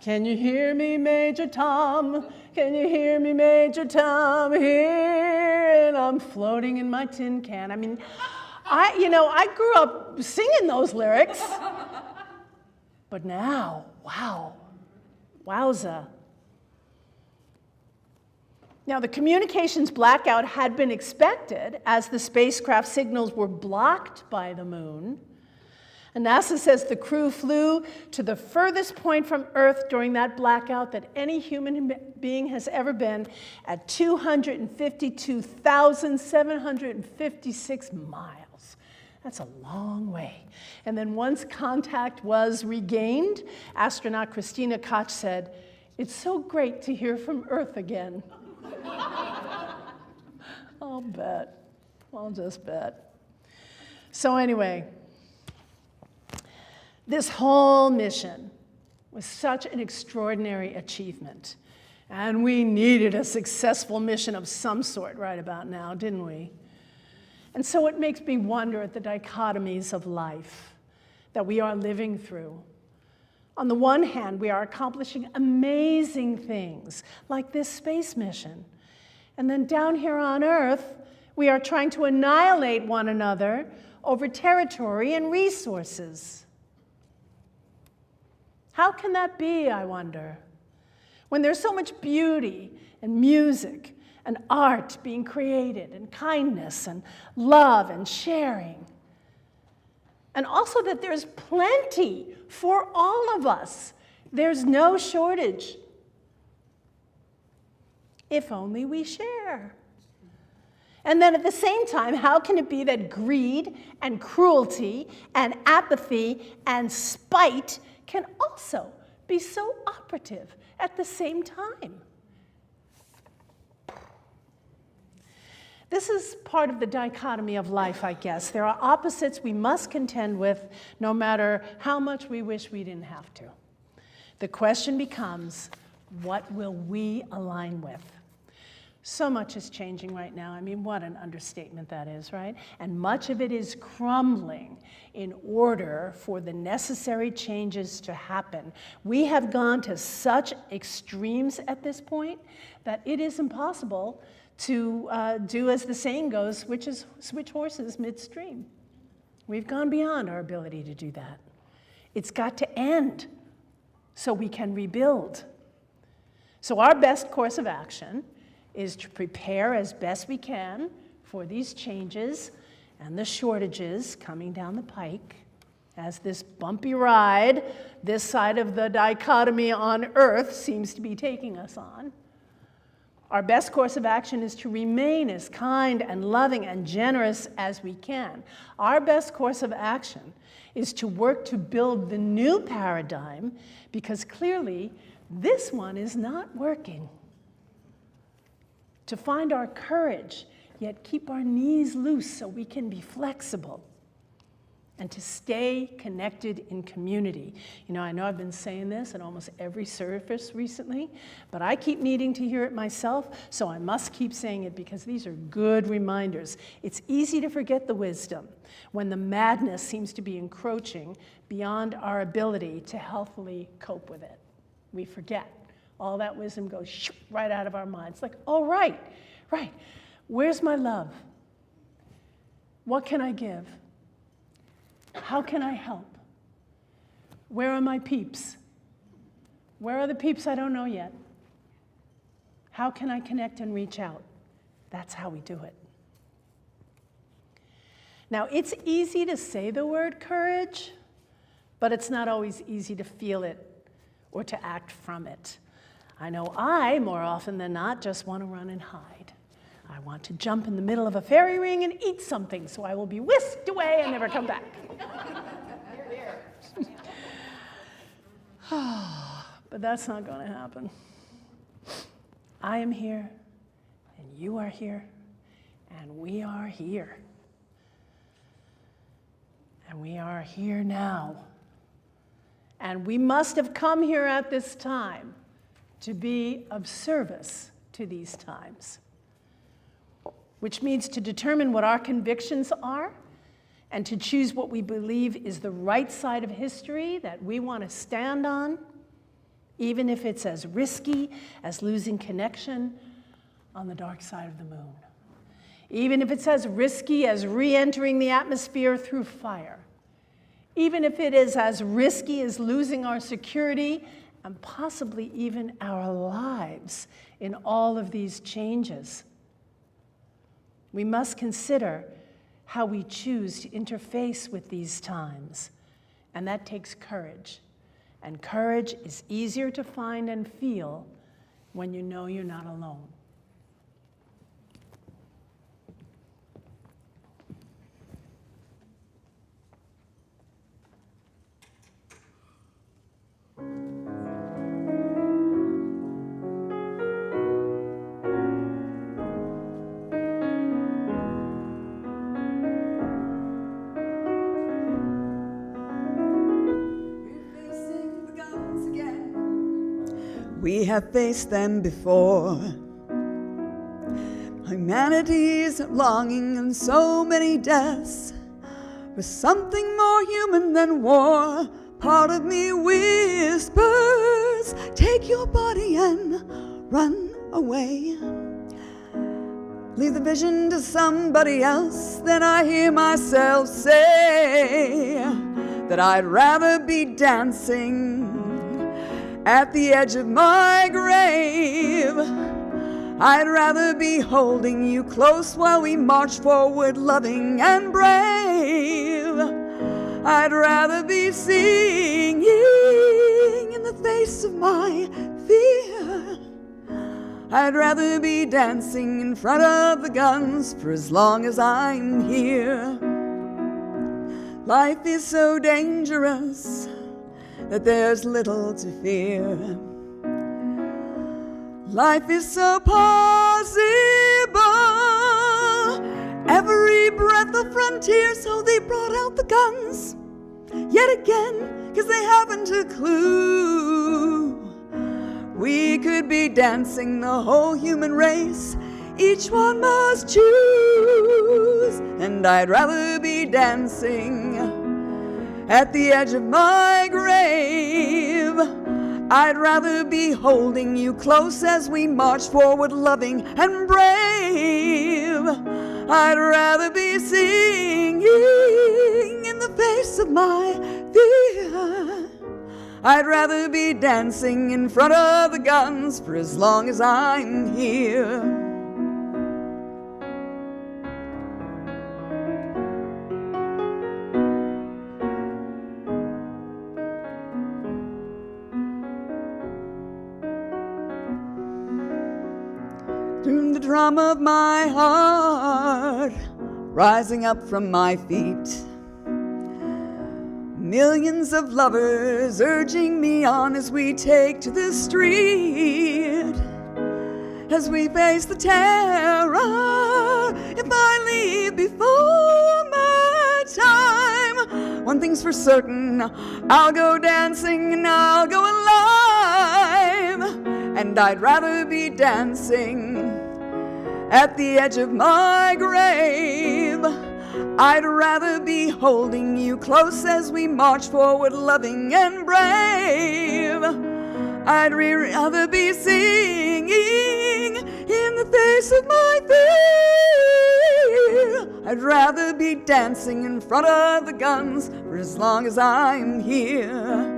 Can you hear me, Major Tom? Can you hear me, Major Tom? Here, and I'm floating in my tin can. I mean, I grew up singing those lyrics. But now, wow, wowza. Now, the communications blackout had been expected as the spacecraft signals were blocked by the moon. And NASA says the crew flew to the furthest point from Earth during that blackout that any human being has ever been at 252,756 miles. That's a long way. And then once contact was regained, astronaut Christina Koch said, "It's so great to hear from Earth again." I'll bet. I'll just bet. So anyway, this whole mission was such an extraordinary achievement. And we needed a successful mission of some sort right about now, didn't we? And so it makes me wonder at the dichotomies of life that we are living through. On the one hand, we are accomplishing amazing things, like this space mission. And then down here on Earth, we are trying to annihilate one another over territory and resources. How can that be, I wonder, when there's so much beauty and music and art being created and kindness and love and sharing? And also that there's plenty for all of us. There's no shortage. If only we share. And then at the same time, how can it be that greed and cruelty and apathy and spite can also be so operative at the same time? This is part of the dichotomy of life, I guess. There are opposites we must contend with no matter how much we wish we didn't have to. The question becomes, what will we align with? So much is changing right now. I mean, what an understatement that is, right? And much of it is crumbling in order for the necessary changes to happen. We have gone to such extremes at this point that it is impossible to do, as the saying goes, switch horses midstream. We've gone beyond our ability to do that. It's got to end so we can rebuild. So our best course of action is to prepare as best we can for these changes and the shortages coming down the pike as this bumpy ride, this side of the dichotomy on Earth seems to be taking us on. Our best course of action is to remain as kind and loving and generous as we can. Our best course of action is to work to build the new paradigm because clearly this one is not working. To find our courage, yet keep our knees loose so we can be flexible. And to stay connected in community. You know, I know I've been saying this at almost every service recently, but I keep needing to hear it myself, so I must keep saying it because these are good reminders. It's easy to forget the wisdom when the madness seems to be encroaching beyond our ability to healthily cope with it. We forget. All that wisdom goes right out of our minds. Like, oh, right. Where's my love? What can I give? How can I help? Where are my peeps? Where are the peeps I don't know yet? How can I connect and reach out? That's how we do it. Now, it's easy to say the word courage, but it's not always easy to feel it or to act from it. I know I, more often than not, just want to run and hide. I want to jump in the middle of a fairy ring and eat something, so I will be whisked away and never come back. But that's not going to happen. I am here, and you are here, and we are here. And we are here now. And we must have come here at this time to be of service to these times, which means to determine what our convictions are and to choose what we believe is the right side of history that we want to stand on, even if it's as risky as losing connection on the dark side of the moon, even if it's as risky as re-entering the atmosphere through fire, even if it is as risky as losing our security and possibly even our lives in all of these changes. We must consider how we choose to interface with these times, and that takes courage. And courage is easier to find and feel when you know you're not alone. We have faced them before. Humanity's longing and so many deaths for something more human than war. Part of me whispers, take your body and run away. Leave the vision to somebody else. Then I hear myself say that I'd rather be dancing at the edge of my grave. I'd rather be holding you close while we march forward, loving and brave. I'd rather be singing in the face of my fear. I'd rather be dancing in front of the guns for as long as I'm here. Life is so dangerous that there's little to fear. Life is so possible, every breath a frontier, so they brought out the guns yet again, 'cause they haven't a clue. We could be dancing the whole human race, each one must choose, and I'd rather be dancing at the edge of my grave. I'd rather be holding you close as we march forward, loving and brave. I'd rather be singing in the face of my fear. I'd rather be dancing in front of the guns for as long as I'm here. The drum of my heart rising up from my feet. Millions of lovers urging me on as we take to the street. As we face the terror, if I leave before my time, one thing's for certain, I'll go dancing and I'll go alive. And I'd rather be dancing at the edge of my grave. I'd rather be holding you close as we march forward, loving and brave. I'd rather be singing in the face of my fear. I'd rather be dancing in front of the guns for as long as I'm here.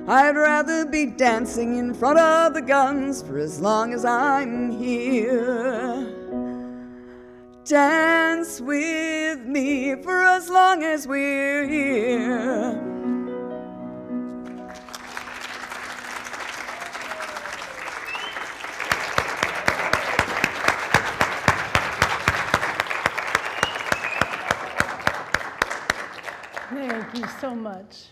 I'd rather be dancing in front of the guns for as long as I'm here. dance with me for as long as we're here. Thank you so much.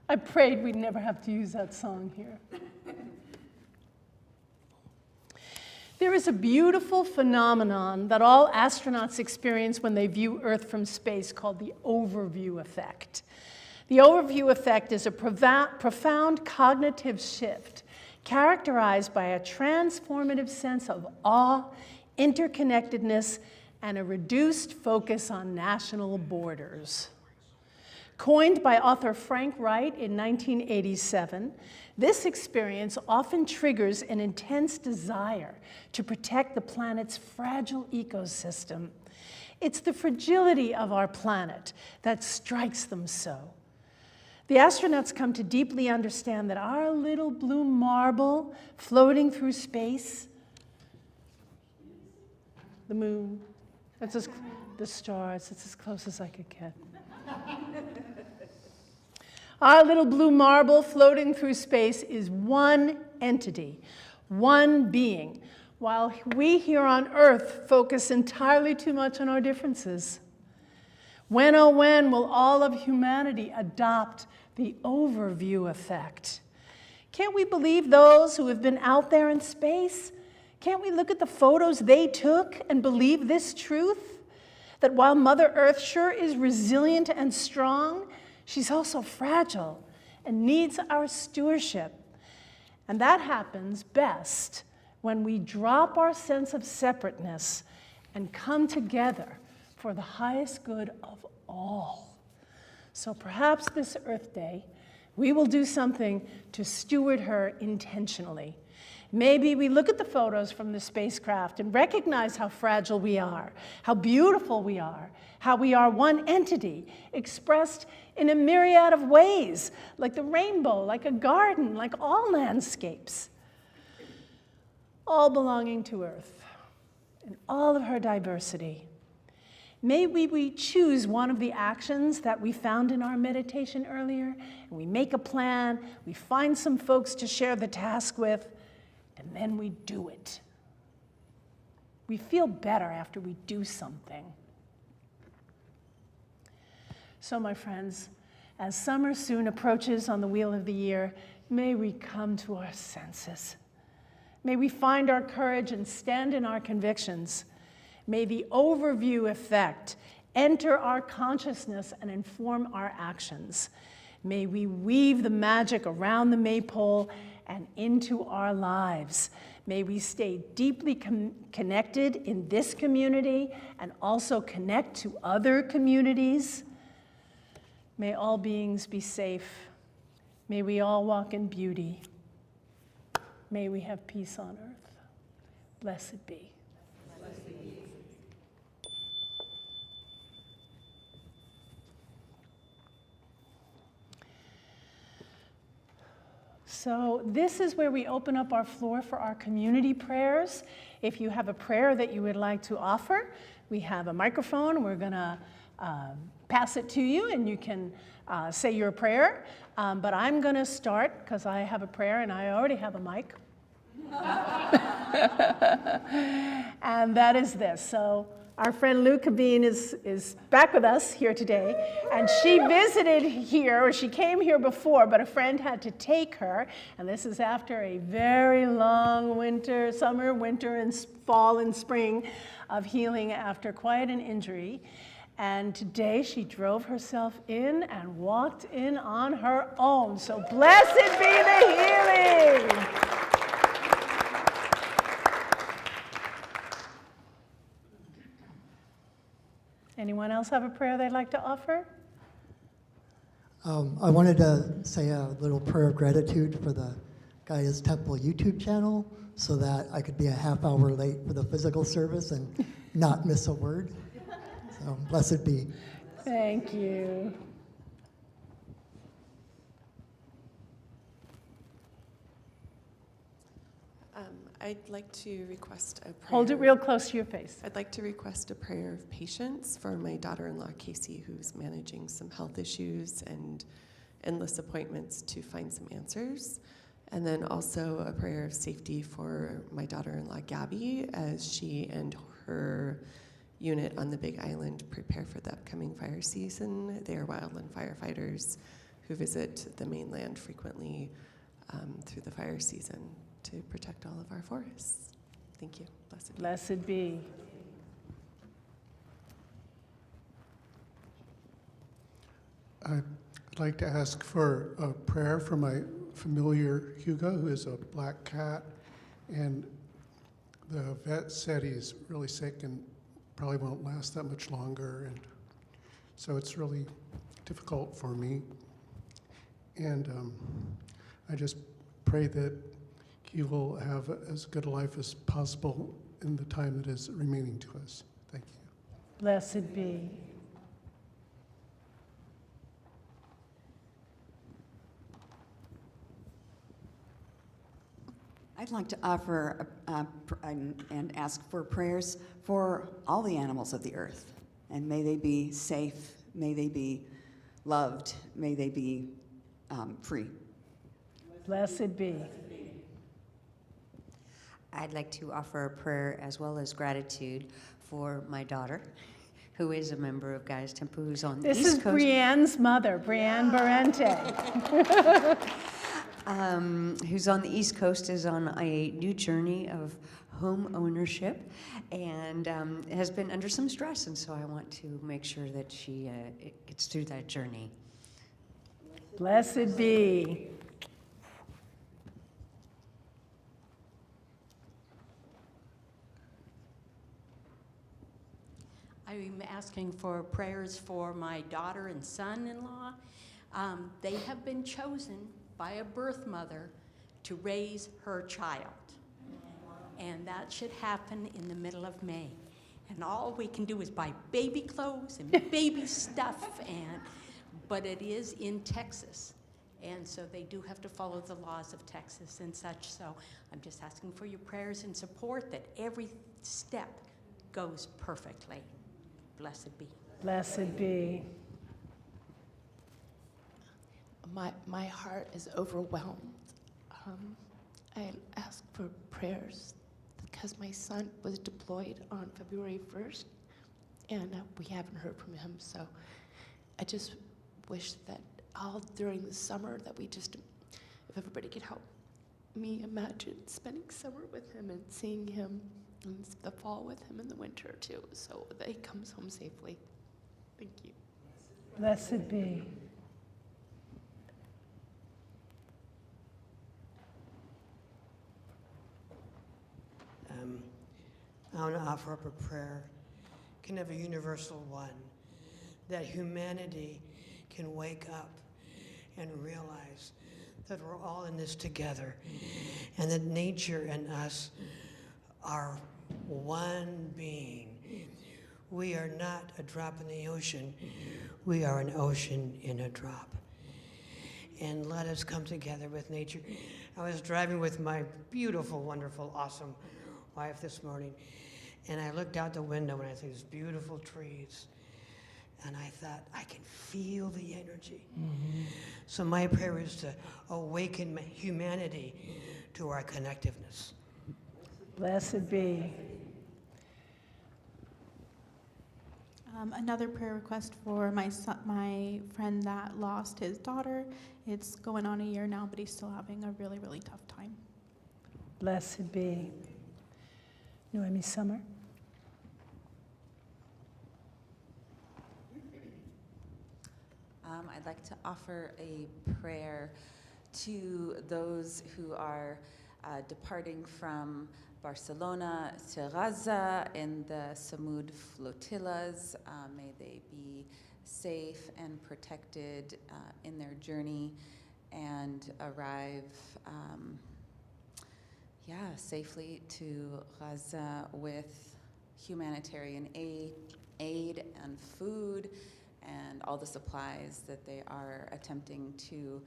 I prayed we'd never have to use that song here. There is a beautiful phenomenon that all astronauts experience when they view Earth from space called the overview effect. The overview effect is a profound cognitive shift characterized by a transformative sense of awe, interconnectedness, and a reduced focus on national borders. Coined by author Frank Wright in 1987, this experience often triggers an intense desire to protect the planet's fragile ecosystem. It's the fragility of our planet that strikes them so. The astronauts come to deeply understand that our little blue marble floating through space, the moon, the stars, it's as close as I could get. Our little blue marble floating through space is one entity, one being, while we here on Earth focus entirely too much on our differences. When, oh when, will all of humanity adopt the overview effect? Can't we believe those who have been out there in space? Can't we look at the photos they took and believe this truth? That while Mother Earth sure is resilient and strong, she's also fragile and needs our stewardship. And that happens best when we drop our sense of separateness and come together for the highest good of all. So perhaps this Earth Day, we will do something to steward her intentionally. Maybe we look at the photos from the spacecraft and recognize how fragile we are, how beautiful we are, how we are one entity, expressed in a myriad of ways, like the rainbow, like a garden, like all landscapes, all belonging to Earth in all of her diversity. May we choose one of the actions that we found in our meditation earlier, and we make a plan, we find some folks to share the task with, and then we do it. We feel better after we do something. So, my friends, as summer soon approaches on the wheel of the year, may we come to our senses. May we find our courage and stand in our convictions. May the overview effect enter our consciousness and inform our actions. May we weave the magic around the maypole and into our lives. May we stay deeply connected in this community and also connect to other communities. May all beings be safe. May we all walk in beauty. May we have peace on earth. Blessed be. Blessed be. So this is where we open up our floor for our community prayers. If you have a prayer that you would like to offer, we have a microphone. We're going to pass it to you, and you can say your prayer. But I'm going to start, because I have a prayer, and I already have a mic. And that is this. So our friend Lou Cabine is back with us here today, and she visited here, or she came here before, but a friend had to take her, and this is after a very long winter, summer, winter, and fall and spring of healing after quite an injury. And today she drove herself in and walked in on her own. So blessed be the healing. Anyone else have a prayer they'd like to offer? I wanted to say a little prayer of gratitude for the Gaia's Temple YouTube channel so that I could be a half hour late for the physical service and not miss a word. So blessed be. Thank you. I'd like to request a prayer. Hold it real close to your face. I'd like to request a prayer of patience for my daughter-in-law, Casey, who's managing some health issues and endless appointments to find some answers. And then also a prayer of safety for my daughter-in-law, Gabby, as she and her unit on the Big Island prepare for the upcoming fire season. They are wildland firefighters who visit the mainland frequently through the fire season to protect all of our forests. Thank you. Blessed be. Blessed be. I'd like to ask for a prayer for my familiar Hugo, who is a black cat, and the vet said he's really sick and probably won't last that much longer, and so it's really difficult for me. And I just pray that he will have as good a life as possible in the time that is remaining to us. Thank you. Blessed be. I'd like to offer and ask for prayers for all the animals of the earth. And may they be safe, may they be loved, may they be free. Blessed be. I'd like to offer a prayer as well as gratitude for my daughter, who is a member of Gaia's Temple, who's on the East Coast. This is Brianne's mother, Brianne Barente. Who's on the East Coast, is on a new journey of home ownership and has been under some stress, and so I want to make sure that she gets through that journey. Blessed be. I'm asking for prayers for my daughter and son-in-law. They have been chosen by a birth mother to raise her child. And that should happen in the middle of May. And all we can do is buy baby clothes and baby stuff, but it is in Texas. And so they do have to follow the laws of Texas and such. So I'm just asking for your prayers and support that every step goes perfectly. Blessed be. Blessed be. My heart is overwhelmed. I ask for prayers because my son was deployed on February 1st, and we haven't heard from him. So I just wish that all during the summer that if everybody could help me imagine spending summer with him and seeing him in the fall with him in the winter too, so that he comes home safely. Thank you. Blessed be. I want to offer up a prayer, kind of a universal one, that humanity can wake up and realize that we're all in this together, and that nature and us are one being. We are not a drop in the ocean. We are an ocean in a drop. And let us come together with nature. I was driving with my beautiful, wonderful, awesome wife this morning, and I looked out the window and I saw these beautiful trees, and I thought, I can feel the energy. Mm-hmm. So my prayer is to awaken humanity to our connectiveness. Blessed be. Another prayer request for my friend that lost his daughter. It's going on a year now, but he's still having a really, really tough time. Blessed be. Noemi Summer. I'd like to offer a prayer to those who are departing from Barcelona to Gaza in the Samud flotillas. May they be safe and protected in their journey and arrive safely to Gaza with humanitarian aid and food and all the supplies that they are attempting to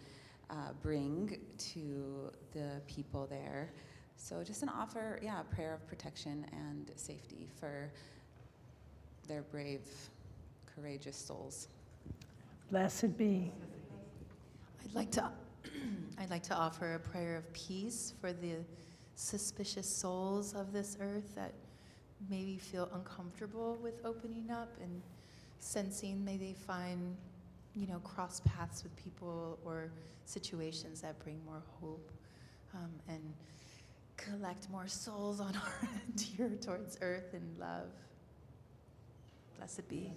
bring to the people there. So just an offer, a prayer of protection and safety for their brave, courageous souls. Blessed be. I'd like to offer a prayer of peace for the suspicious souls of this earth that maybe feel uncomfortable with opening up and sensing may they find, cross paths with people or situations that bring more hope, and collect more souls on our dear towards earth and love. Blessed be.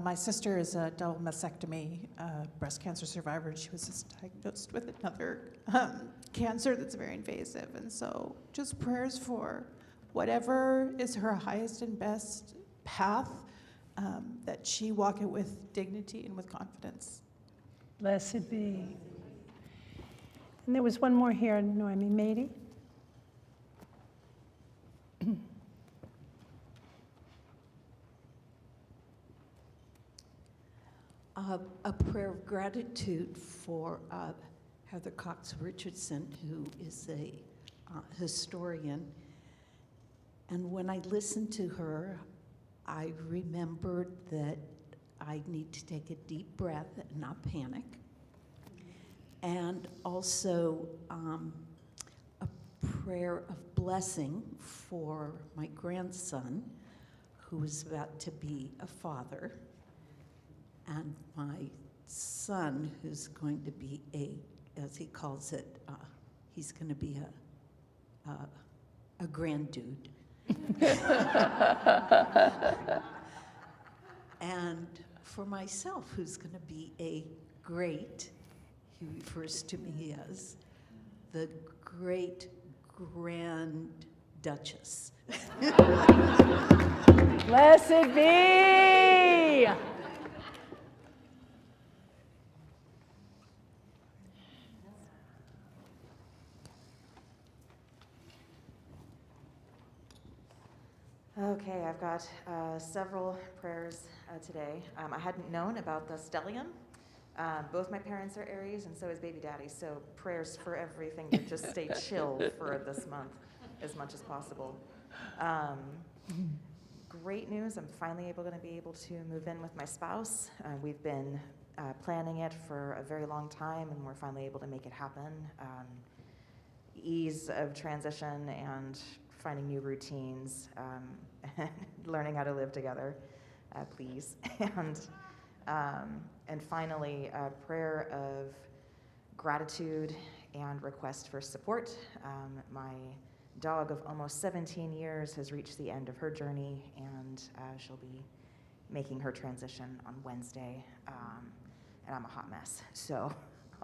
My sister is a double mastectomy breast cancer survivor, and she was just diagnosed with another cancer that's very invasive. And so just prayers for whatever is her highest and best path, that she walk it with dignity and with confidence. Blessed be. And there was one more here, Noemi Mady. A prayer of gratitude for Heather Cox Richardson, who is a historian. And when I listened to her, I remembered that I need to take a deep breath and not panic. And also a prayer of blessing for my grandson, who is about to be a father, and my son, who's going to be as he calls it, he's going to be a grand dude. And for myself, who's going to be a great, he refers to me as the great grand duchess. Blessed be. Okay, I've got several prayers today. I hadn't known about the stellium. Both my parents are Aries, and so is baby daddy, so prayers for everything to just stay chill for this month as much as possible. Great news, I'm finally going to be able to move in with my spouse. We've been planning it for a very long time, and we're finally able to make it happen. Ease of transition and finding new routines, learning how to live together, please. And finally, a prayer of gratitude and request for support. My dog of almost 17 years has reached the end of her journey, and she'll be making her transition on Wednesday, and I'm a hot mess. So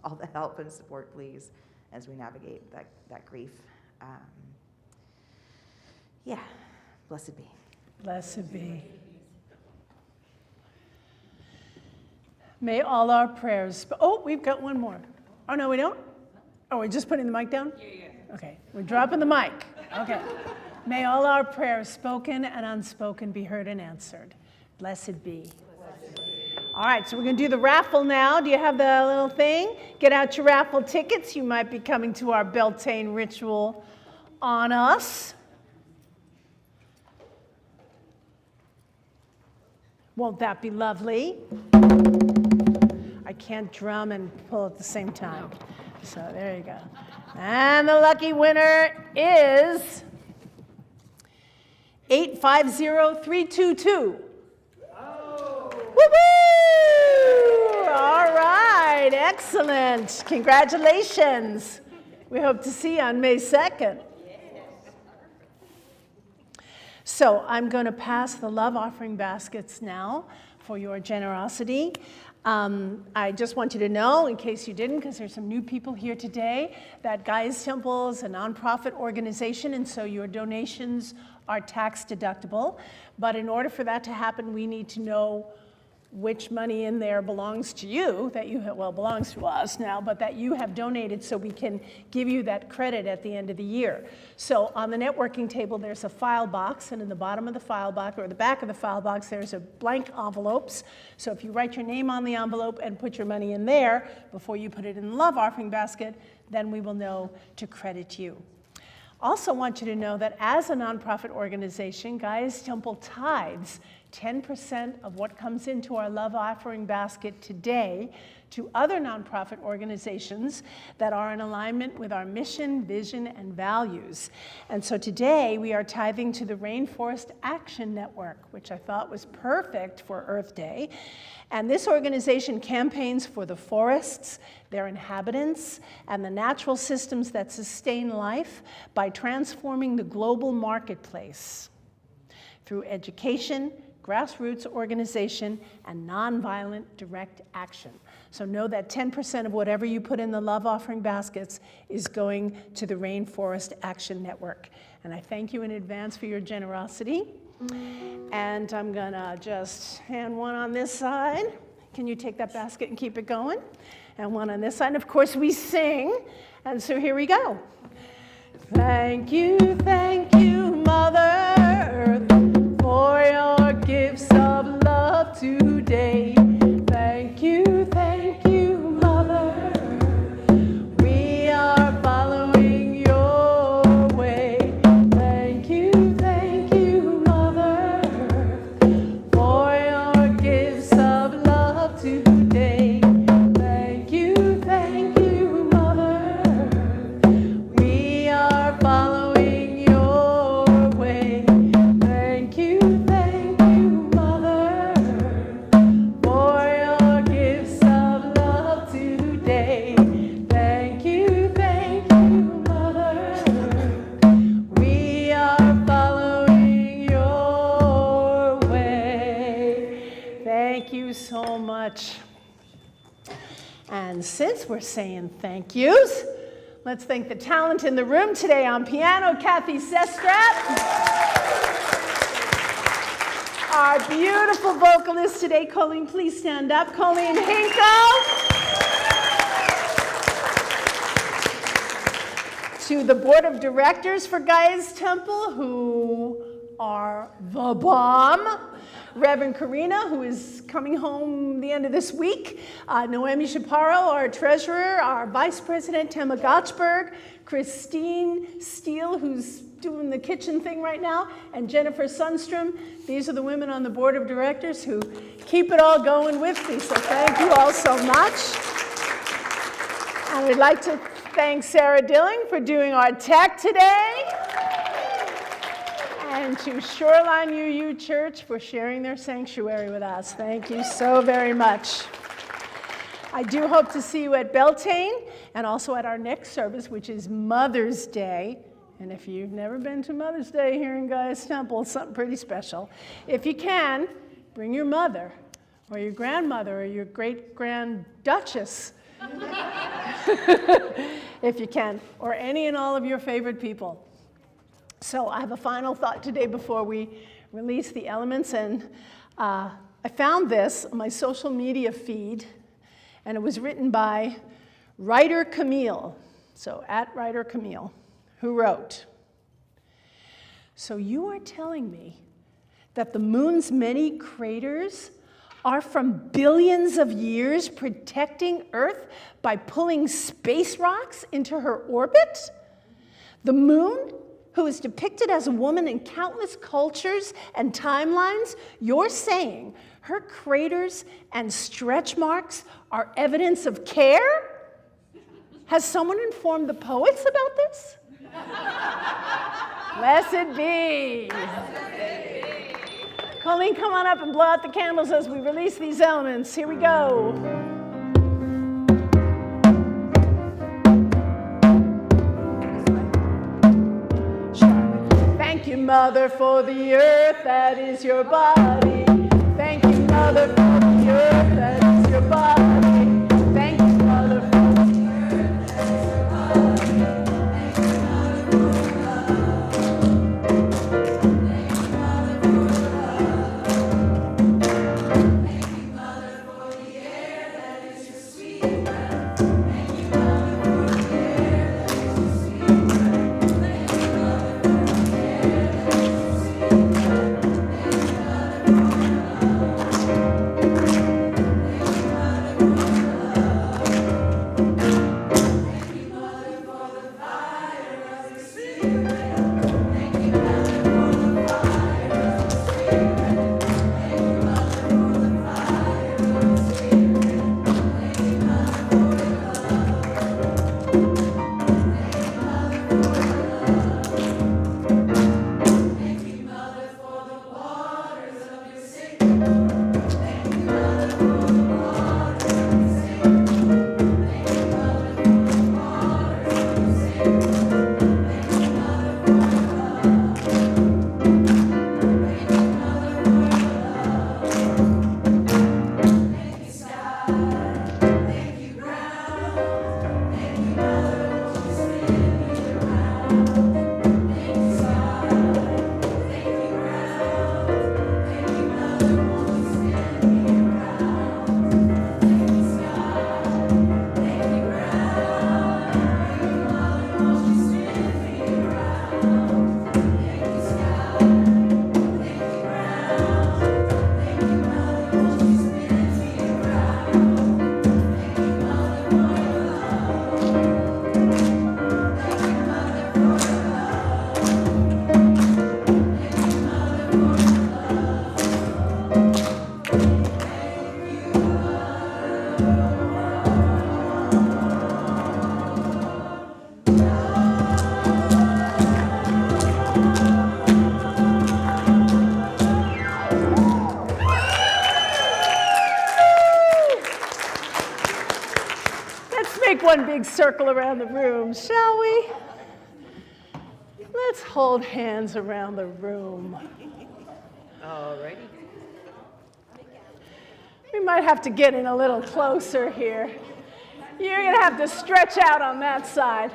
all the help and support, please, as we navigate that grief. Yeah, blessed be. Blessed be. May all our prayers, oh, we've got one more. Oh, no, we don't? Oh, we're just putting the mic down? Yeah. Okay, we're dropping the mic. Okay. May all our prayers, spoken and unspoken, be heard and answered. Blessed be. All right, so we're going to do the raffle now. Do you have the little thing? Get out your raffle tickets. You might be coming to our Beltane ritual on us. Won't that be lovely? I can't drum and pull at the same time. So there you go. And the lucky winner is 850322. Oh. Woo-hoo! All right, excellent. Congratulations. We hope to see you on May 2nd. So I'm going to pass the love offering baskets now for your generosity. I just want you to know, in case you didn't, because there's some new people here today, that Gaia's Temple is a nonprofit organization, and so your donations are tax deductible. But in order for that to happen, we need to know which money in there belongs to you, that you have, well, belongs to us now, but that you have donated so we can give you that credit at the end of the year. So on the networking table, there's a file box, and in the bottom of the file box, or the back of the file box, there's a blank envelopes. So if you write your name on the envelope and put your money in there before you put it in the love offering basket, then we will know to credit you. Also want you to know that as a nonprofit organization, Gaia's Temple tithes 10% of what comes into our love offering basket today to other nonprofit organizations that are in alignment with our mission, vision, and values. And so today we are tithing to the Rainforest Action Network, which I thought was perfect for Earth Day. And this organization campaigns for the forests, their inhabitants, and the natural systems that sustain life by transforming the global marketplace through education, grassroots organization, and nonviolent direct action. So know that 10% of whatever you put in the love offering baskets is going to the Rainforest Action Network. And I thank you in advance for your generosity. And I'm gonna just hand one on this side. Can you take that basket and keep it going? And one on this side. And of course we sing. And so here we go. Thank you, Mother Earth, for your gifts of love today. Thank you, Mother Earth. We are following your way. Thank you, Mother Earth, for your gifts of love today. Thank you, Mother Earth. We are following your way. Thank you, Mother Earth, for your gifts of love today. Thank you, Mother Earth. We are following your way. Thank you so much. And since we're saying thank yous, let's thank the talent in the room today. On piano, Kathy Sestrap. Our beautiful vocalist today, Colleen, please stand up. Colleen Hinkle. To the board of directors for Gaia's Temple, who are the bomb. Reverend Karina, who is coming home the end of this week. Noemi Chaparro, our treasurer. Our vice president, Tema Gotchberg. Christine Steele, who's doing the kitchen thing right now. And Jennifer Sundstrom. These are the women on the board of directors who keep it all going with me. So thank you all so much. And we'd like to thank Sarah Dilling for doing our tech today. And to Shoreline UU Church for sharing their sanctuary with us. Thank you so very much. I do hope to see you at Beltane and also at our next service, which is Mother's Day. And if you've never been to Mother's Day here in Gaia's Temple, it's something pretty special. If you can, bring your mother or your grandmother or your great-grand duchess, if you can, or any and all of your favorite people. So I have a final thought today before we release the elements, and I found this on my social media feed, and it was written by Writer Camille, so at Writer Camille, who wrote, "So you are telling me that the moon's many craters are from billions of years protecting Earth by pulling space rocks into her orbit? The moon, who is depicted as a woman in countless cultures and timelines, you're saying her craters and stretch marks are evidence of care? Has someone informed the poets about this?" Blessed be. Colleen, come on up and blow out the candles as we release these elements. Here we go. Thank you, Mother, for the earth that is your body. Thank you, Mother, for the earth that is your body. Thank you, Mother, for the earth that is your body. Thank you, Mother, for love. Thank you, Mother, for love. Thank you, Mother. one big circle around the room, shall we? Let's hold hands around the room. Alrighty. We might have to get in a little closer here. You're going to have to stretch out on that side.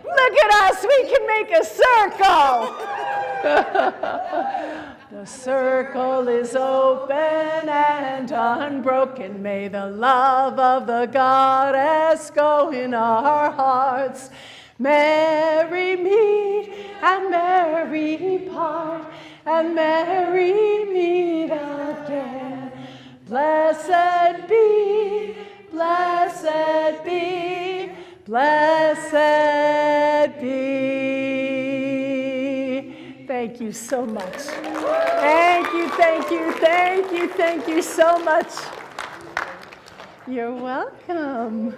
Look at us, we can make a circle. The circle is open and unbroken. May the love of the goddess go in our hearts. Merry meet and merry part and merry meet again. Blessed be, blessed be, blessed be. Thank you so much. Thank you, thank you, thank you, thank you so much. You're welcome.